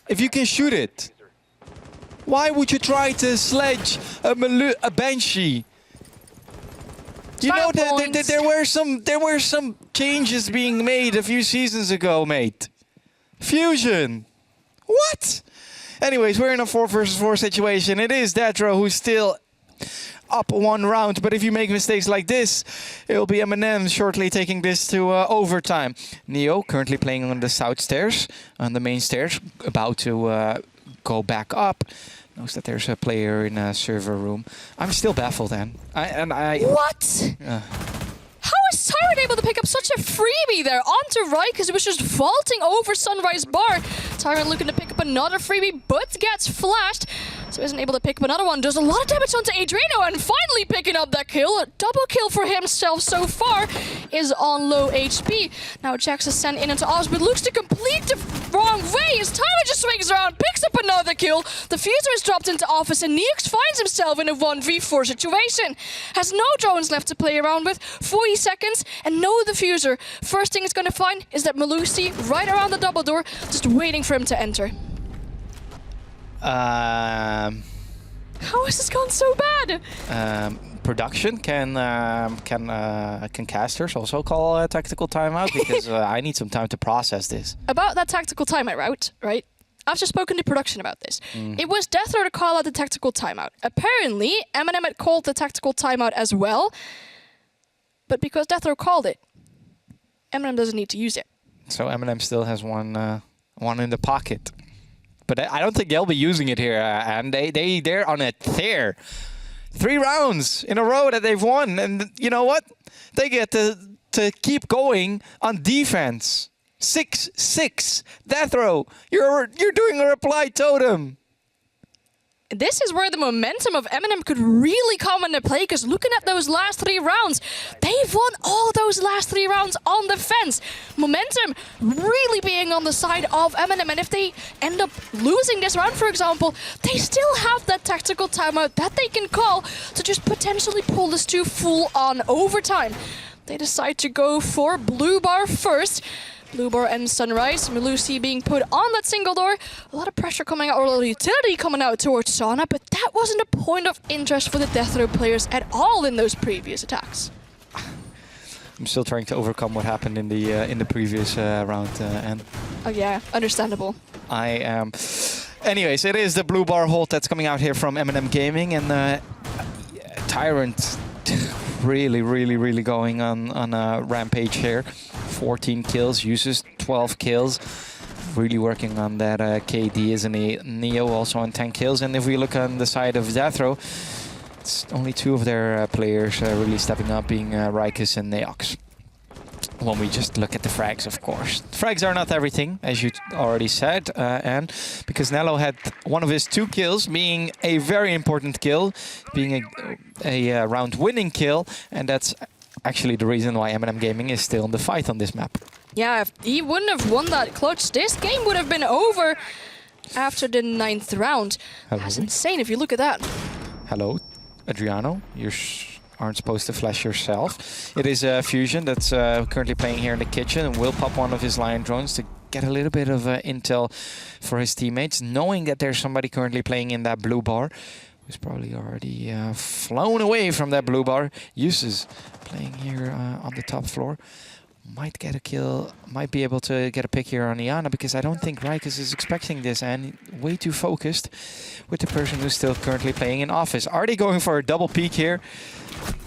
[SPEAKER 2] If you can shoot it. Why would you try to sledge a Banshee? You know, there were some changes being made a few seasons ago, mate. Fusion. What? Anyways, we're in a 4 versus 4 situation. It is Deathrow who's still up one round, but if you make mistakes like this, it'll be MNM shortly taking this to overtime. Neo currently playing on the south stairs, on the main stairs, about to go back up. Knows that there's a player in a server room. I'm still baffled, Anne.
[SPEAKER 3] What? How is Tyrant able to pick up such a freebie there onto right, because it was just vaulting over Sunrise Bar. Tyrant looking to pick up another freebie, but gets flashed, so isn't able to pick up another one. Does a lot of damage onto Adriano, and finally picking up that kill. A double kill for himself so far, is on low HP. Now Jax is sent in into Oz, but looks to complete the wrong way as Tyrant just swings around, picks up another kill. The Fuser is dropped into Office, and Neox finds himself in a 1v4 situation. Has no drones left to play around with, 40 seconds, and no diffuser. First thing it's going to find is that Melusi right around the double door, just waiting for him to enter.
[SPEAKER 2] How
[SPEAKER 3] has this gone so bad?
[SPEAKER 2] Production can casters also call a tactical timeout because I need some time to process this.
[SPEAKER 3] About that tactical timeout route, right? I've just spoken to production about this. It was Deathrow to call out the tactical timeout. Apparently, MNM had called the tactical timeout as well, but because Deathrow called it, MNM doesn't need to use it.
[SPEAKER 2] So MNM still has one in the pocket. But I don't think they'll be using it here, and they're on a tear. 3 rounds in a row that they've won, and you know what? They get to keep going on defense. 6-6. Deathrow, you're doing a reply totem.
[SPEAKER 3] This is where the momentum of MNM could really come into play, because looking at those last 3 rounds, they've won all those last 3 rounds on defense. Momentum really being on the side of MNM, and if they end up losing this round, for example, they still have that tactical timeout that they can call to just potentially pull this to full-on overtime. They decide to go for Blue Bar first. Blue Bar and Sunrise. Melusi being put on that single door. A lot of pressure coming out, or a little utility coming out towards Sauna, but that wasn't a point of interest for the Deathrow players at all in those previous attacks.
[SPEAKER 2] I'm still trying to overcome what happened in the previous round. And
[SPEAKER 3] oh yeah, understandable.
[SPEAKER 2] I am. Anyways, it is the Blue Bar hold that's coming out here from MNM Gaming, and Tyrant really going on a rampage here. 14 kills, uses 12 kills. Really working on that KD, isn't he? Neo also on 10 kills. And if we look on the side of Deathrow, it's only 2 of their players really stepping up, being Rykus and Neox. When we just look at the frags, of course. Frags are not everything, as you already said. And because Nello had one of his 2 kills being a very important kill, being a round-winning kill, and that's actually the reason why MNM Gaming is still in the fight on this map.
[SPEAKER 3] Yeah, if he wouldn't have won that clutch, this game would have been over after the 9th round.
[SPEAKER 2] Hello.
[SPEAKER 3] That's insane if you look at that.
[SPEAKER 2] Hello, Adriano. You aren't supposed to flash yourself. It is Fusion that's currently playing here in the kitchen and will pop one of his Lion drones to get a little bit of intel for his teammates, knowing that there's somebody currently playing in that Blue Bar, who's probably already flown away from that Blue Bar. Uses playing here on the top floor. might get a kill, might be able to get a pick here on Iana, because I don't think Rikus is expecting this, and way too focused with the person who's still currently playing in Office. Are they going for a double peek here?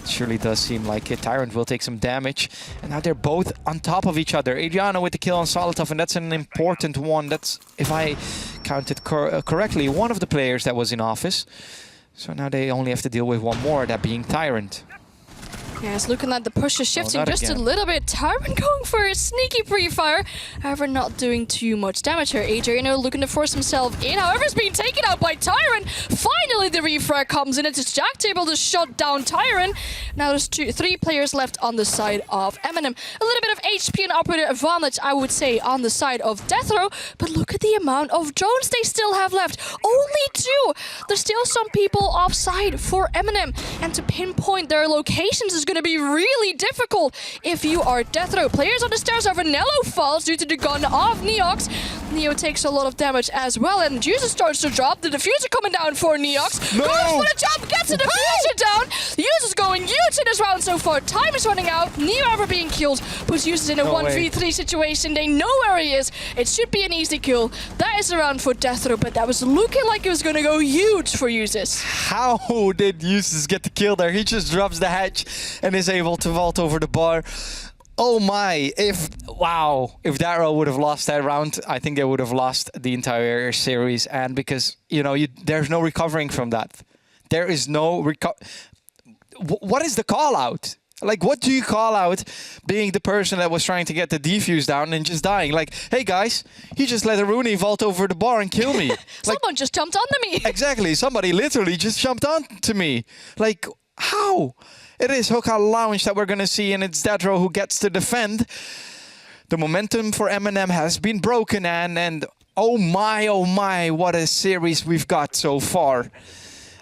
[SPEAKER 2] It surely does seem like it. Tyrant will take some damage, and now they're both on top of each other. Adriano with the kill on Solitov, and that's an important one. That's, if I counted correctly, one of the players that was in Office. So now they only have to deal with one more, that being Tyrant.
[SPEAKER 3] Yeah, it's looking like the push is shifting just
[SPEAKER 2] again.
[SPEAKER 3] a little bit. Tyrant going for a sneaky pre-fire. However, not doing too much damage here. Adriano looking to force himself in. However, it's being taken out by Tyrant. Finally, the refrag comes in. It's Jack able to shut down Tyrant. Now there's 3 players left on the side of MNM. A little bit of HP and operator advantage, I would say, on the side of Deathrow. But look at the amount of drones they still have left. Only 2. There's still some people offside for MNM. And to pinpoint their locations is going to be really difficult if you are Deathrow. Players on the stairs of Vanello falls due to the gun of Neox. Neo takes a lot of damage as well, and Juicer starts to drop. The diffuser coming down for Neox.
[SPEAKER 2] No!
[SPEAKER 3] Goes for the jump, gets the diffuser down. User's going huge in this round so far. Time is running out. Neo ever being killed. Puts Users in a 1v3 situation. They know where he is. It should be an easy kill. That is a round for Deathrow, but that was looking like it was going to go huge for Users.
[SPEAKER 2] How did Eustace get the kill there? He just drops the hatch and is able to vault over the bar. Oh my, if Deathrow would have lost that round, I think they would have lost the entire series. And because, there's no recovering from that. There is no what is the call out? Like, what do you call out being the person that was trying to get the defuse down and just dying? Like, hey guys, he just let a Rooney vault over the bar and kill me.
[SPEAKER 3] Someone just jumped onto me.
[SPEAKER 2] Exactly, somebody literally just jumped onto me. Like, how? It is Hoka Lounge that we're going to see, and it's Deathrow who gets to defend. The momentum for MNM has been broken, and oh my, what a series we've got so far.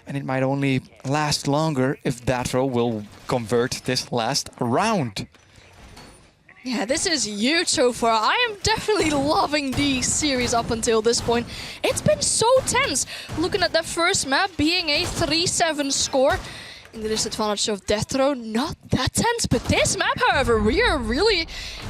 [SPEAKER 2] And it might only last longer if Deathrow will convert this last round.
[SPEAKER 3] Yeah, this is huge so far. I am definitely loving the series up until this point. It's been so tense. Looking at that first map being a 3-7 score. In the disadvantage of Deathrow, not that tense. But this map, however, we are really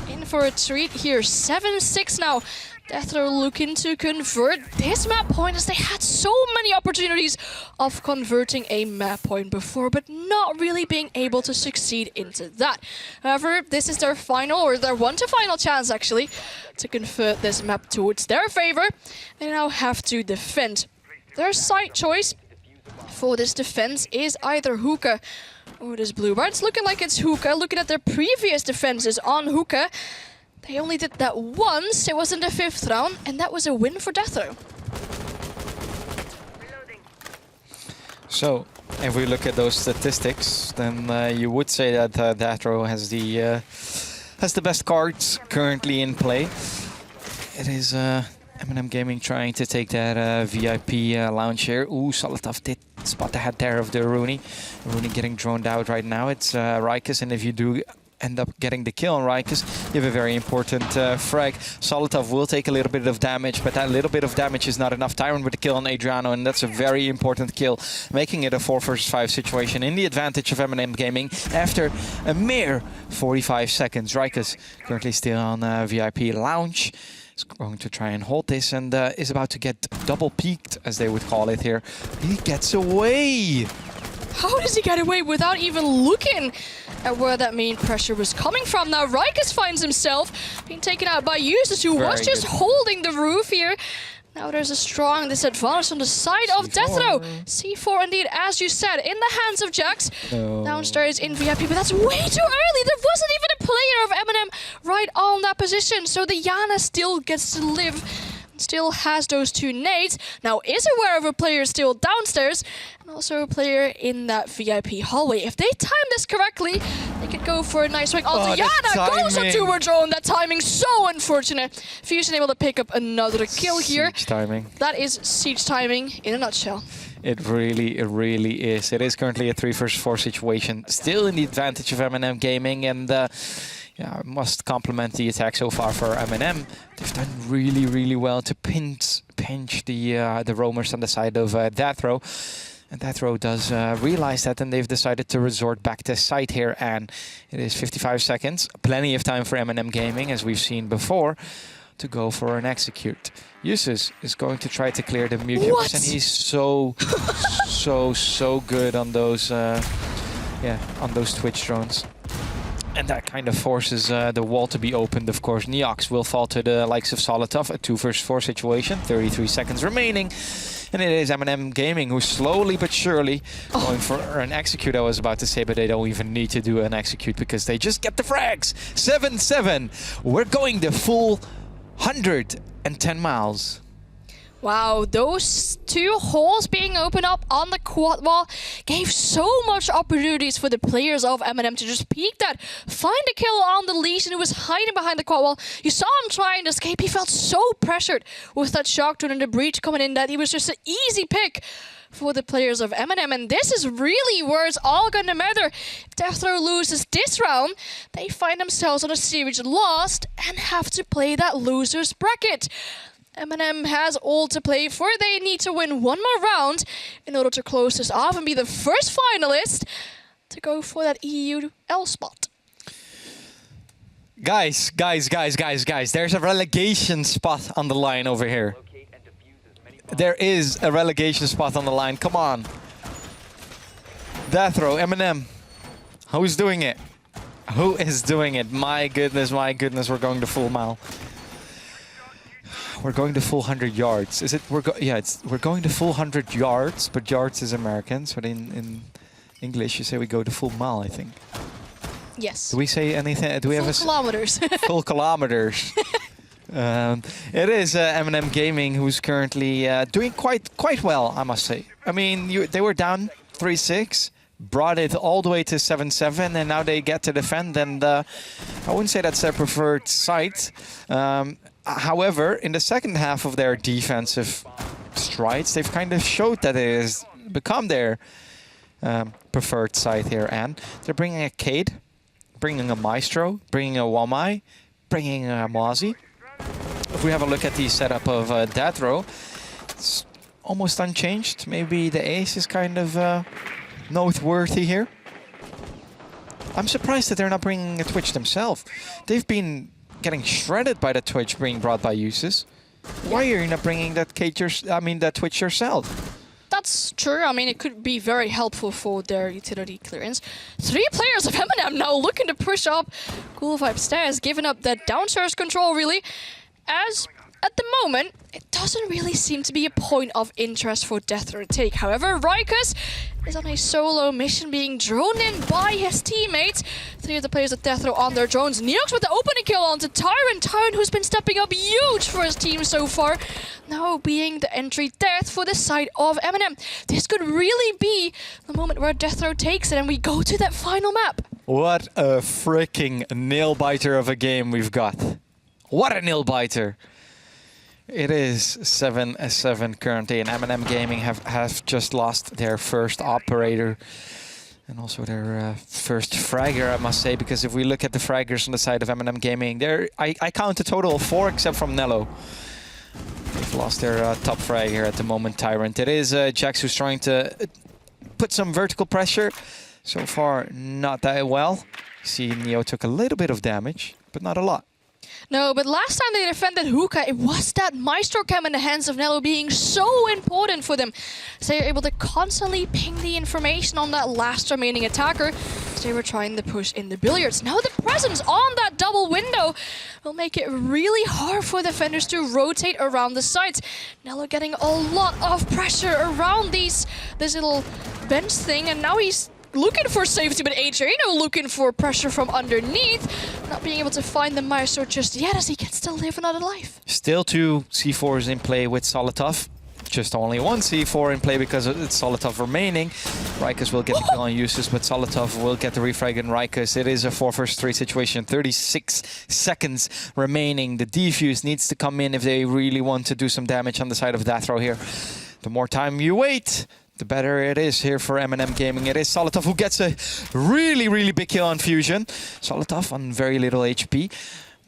[SPEAKER 3] in for a treat here. 7-6 now. Deathrow looking to convert this map point, as they had so many opportunities of converting a map point before, but not really being able to succeed into that. However, this is their final, or their one-to-final chance actually, to convert this map towards their favor. They now have to defend. Their side choice for this defense is either Hookah or this Blue Bar. It's looking like it's Hookah. Looking at their previous defenses on Hookah, they only did that once. It was in the 5th round, and that was a win for Deathrow.
[SPEAKER 2] So, if we look at those statistics, then you would say that Deathrow has the best cards currently in play. It is MNM Gaming trying to take that VIP lounge here. Ooh, Solitov did spot the head there of the Rooney. Rooney getting droned out right now. It's Rikus, and if you do end up getting the kill on Rikus, you have a very important frag. Solitov will take a little bit of damage, but that little bit of damage is not enough. Tyrant with the kill on Adriano, and that's a very important kill, making it a 4 versus 5 situation in the advantage of MNM Gaming after a mere 45 seconds. Rikus currently still on VIP lounge. Is going to try and hold this, and is about to get double peeked, as they would call it here. He gets away.
[SPEAKER 3] How does he get away without even looking at where that main pressure was coming from? Now Rikus finds himself being taken out by Users, who was just holding the roof here. Now there's a strong disadvantage on the side of Deathrow. C4 indeed, as you said, in the hands of Jax. Downstairs in VIP, but that's way too early. There wasn't even a player of MNM right on that position. So the Yana still gets to live, still has those 2 nades. Now is aware of a player still downstairs, and also a player in that VIP hallway. If they time this correctly, they could go for a nice swing. Also, Yana goes up to her drone. That timing so unfortunate. Fusion able to pick up another kill here.
[SPEAKER 2] Siege timing.
[SPEAKER 3] That is siege timing in a nutshell.
[SPEAKER 2] It really is. It is currently a 3 versus 4 situation. Still in the advantage of MNM Gaming, and yeah, I must compliment the attack so far for MNM. They've done really well to pinch the roamers on the side of Deathrow. And Deathrow does realize that, and they've decided to resort back to site here. And it is 55 seconds. Plenty of time for MNM Gaming, as we've seen before, to go for an execute. Usus is going to try to clear the mute, and he's so, so good on those, on those Twitch drones. And that kind of forces the wall to be opened, of course. Neox will fall to the likes of Solotov, a 2 versus 4 situation. 33 seconds remaining. And it is MNM Gaming who's slowly but surely going for an execute, I was about to say, but they don't even need to do an execute because they just get the frags. 7-7. We're going the full 110 miles.
[SPEAKER 3] Wow, those 2 holes being opened up on the quad wall gave so much opportunities for the players of MNM to just peek that, find a kill on the Legion who was hiding behind the quad wall. You saw him trying to escape. He felt so pressured with that shock drone and the breach coming in that he was just an easy pick for the players of MNM. And this is really where it's all going to matter. If Deathrow loses this round, they find themselves on a series lost and have to play that loser's bracket. MNM has all to play for. They need to win one more round in order to close this off and be the first finalist to go for that EUL spot.
[SPEAKER 2] Guys, there's a relegation spot on the line over here. There is a relegation spot on the line. Come on. Deathrow, MNM. Who's doing it? Who is doing it? My goodness, we're going the full mile. We're going the full 100 yards. Is it? We're going the full 100 yards, but yards is American, so in English you say we go the full mile, I think.
[SPEAKER 3] Yes.
[SPEAKER 2] Do we say anything? Do we have a
[SPEAKER 3] kilometers?
[SPEAKER 2] Full kilometers. It is MNM Gaming who's currently doing quite well, I must say. I mean, they were down 3-6, brought it all the way to 7-7, and now they get to defend. And I wouldn't say that's their preferred site. However, in the second half of their defensive strides, they've kind of showed that it has become their preferred site here. And they're bringing a Cade, bringing a Maestro, bringing a Wamai, bringing a Mozzie. If we have a look at the setup of Deathrow, it's almost unchanged. Maybe the ace is kind of noteworthy here. I'm surprised that they're not bringing a Twitch themselves. They've been getting shredded by the Twitch being brought by Usus. Why are you not bringing that that Twitch yourself?
[SPEAKER 3] That's true. I mean, it could be very helpful for their utility clearance. 3 players of MNM now looking to push up Cool Vibe stairs, giving up that downstairs control, really. As at the moment, it doesn't really seem to be a point of interest for Deathrow to take. However, Rikus is on a solo mission being droned in by his teammates. 3 of the players of Deathrow on their drones. Neox with the opening kill onto Tyron. Tyron, who's been stepping up huge for his team so far, now being the entry death for the side of MNM. This could really be the moment where Deathrow takes it and we go to that final map.
[SPEAKER 2] What a freaking nail-biter of a game we've got. What a nail-biter. It is 7-7 currently, and MNM Gaming have just lost their first operator and also their first fragger, I must say, because if we look at the fraggers on the side of MNM Gaming, I count a total of 4 except from Nello. They've lost their top fragger at the moment, Tyrant. It is Jax who's trying to put some vertical pressure. So far, not that well. You see, Neo took a little bit of damage, but not a lot.
[SPEAKER 3] No, but last time they defended Hookah, it was that Maestro cam in the hands of Nello being so important for them. So they were able to constantly ping the information on that last remaining attacker as they were trying to push in the billiards. Now the presence on that double window will make it really hard for defenders to rotate around the sites. Nello getting a lot of pressure around this little bench thing, and now he's looking for safety, but Adriano looking for pressure from underneath. Not being able to find the Maestro just yet as he gets to live another life.
[SPEAKER 2] Still 2 C4s in play with Solotov. Just only 1 C4 in play because it's Solotov remaining. Rikus will get the kill on Usus, but Solotov will get the refrag in Rikus. It is a 4 versus 3 situation. 36 seconds remaining. The defuse needs to come in if they really want to do some damage on the side of Deathrow here. The more time you wait, the better it is here for MNM Gaming. It is Solotov who gets a really big kill on Fusion. Solotov on very little HP.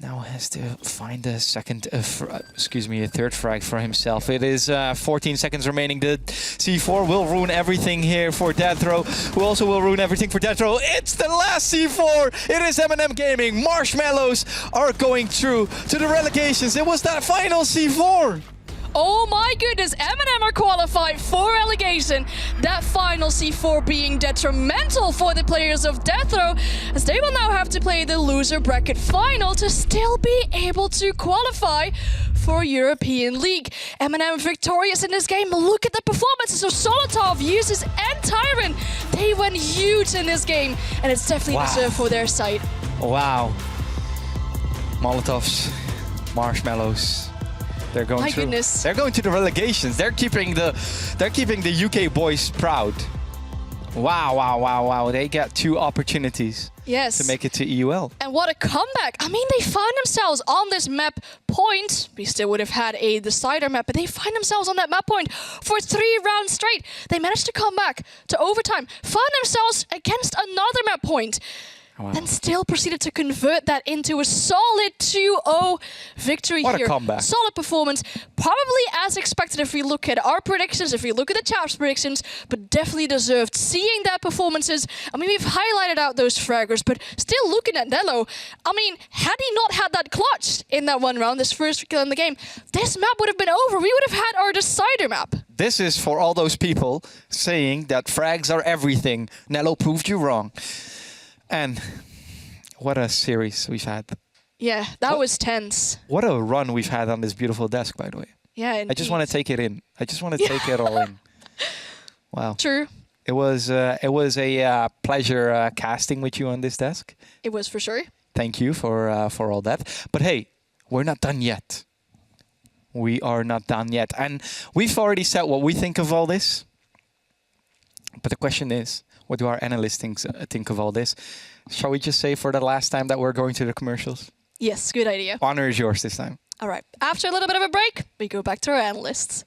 [SPEAKER 2] Now has to find a third frag for himself. It is 14 seconds remaining. The C4 will ruin everything here for Deathrow, who also will ruin everything for Deathrow. It's the last C4. It is MNM Gaming. Marshmallows are going through to the relegations. It was that final C4.
[SPEAKER 3] Oh my goodness, MNM are qualified for relegation. That final C4 being detrimental for the players of Deathrow, as they will now have to play the loser bracket final to still be able to qualify for European League. MNM victorious in this game. Look at the performances of Solotov, Uses, and Tyron. They went huge in this game, and it's definitely deserved for their side.
[SPEAKER 2] Wow. Molotovs, Marshmallows. They're going through.
[SPEAKER 3] Goodness.
[SPEAKER 2] They're going to the relegations. They're keeping the UK boys proud. Wow. They get 2 opportunities to make it to EUL.
[SPEAKER 3] And what a comeback. I mean, they found themselves on this map point. We still would have had a decider map, but they find themselves on that map point for 3 rounds straight. They managed to come back to overtime, found themselves against another map point.
[SPEAKER 2] Wow.
[SPEAKER 3] And still proceeded to convert that into a solid 2-0 victory here.
[SPEAKER 2] What a comeback.
[SPEAKER 3] Solid performance. Probably as expected if we look at our predictions, if we look at the chat's predictions, but definitely deserved seeing that performances. I mean, we've highlighted out those fraggers, but still looking at Nello, I mean, had he not had that clutch in that 1 round, this first kill in the game, this map would have been over. We would have had our decider map.
[SPEAKER 2] This is for all those people saying that frags are everything. Nello proved you wrong. And what a series we've had.
[SPEAKER 3] Yeah, that was tense.
[SPEAKER 2] What a run we've had on this beautiful desk, by the way.
[SPEAKER 3] Yeah, indeed.
[SPEAKER 2] I just want to take it in. I just want to take it all in. Wow.
[SPEAKER 3] True.
[SPEAKER 2] It was a pleasure casting with you on this desk.
[SPEAKER 3] It was for sure.
[SPEAKER 2] Thank you for all that. But hey, we're not done yet. We are not done yet. And we've already said what we think of all this. But the question is, what do our analysts think of all this? Shall we just say for the last time that we're going to the commercials?
[SPEAKER 3] Yes, good idea.
[SPEAKER 2] Honor is yours this time.
[SPEAKER 3] All right. After a little bit of a break, we go back to our analysts.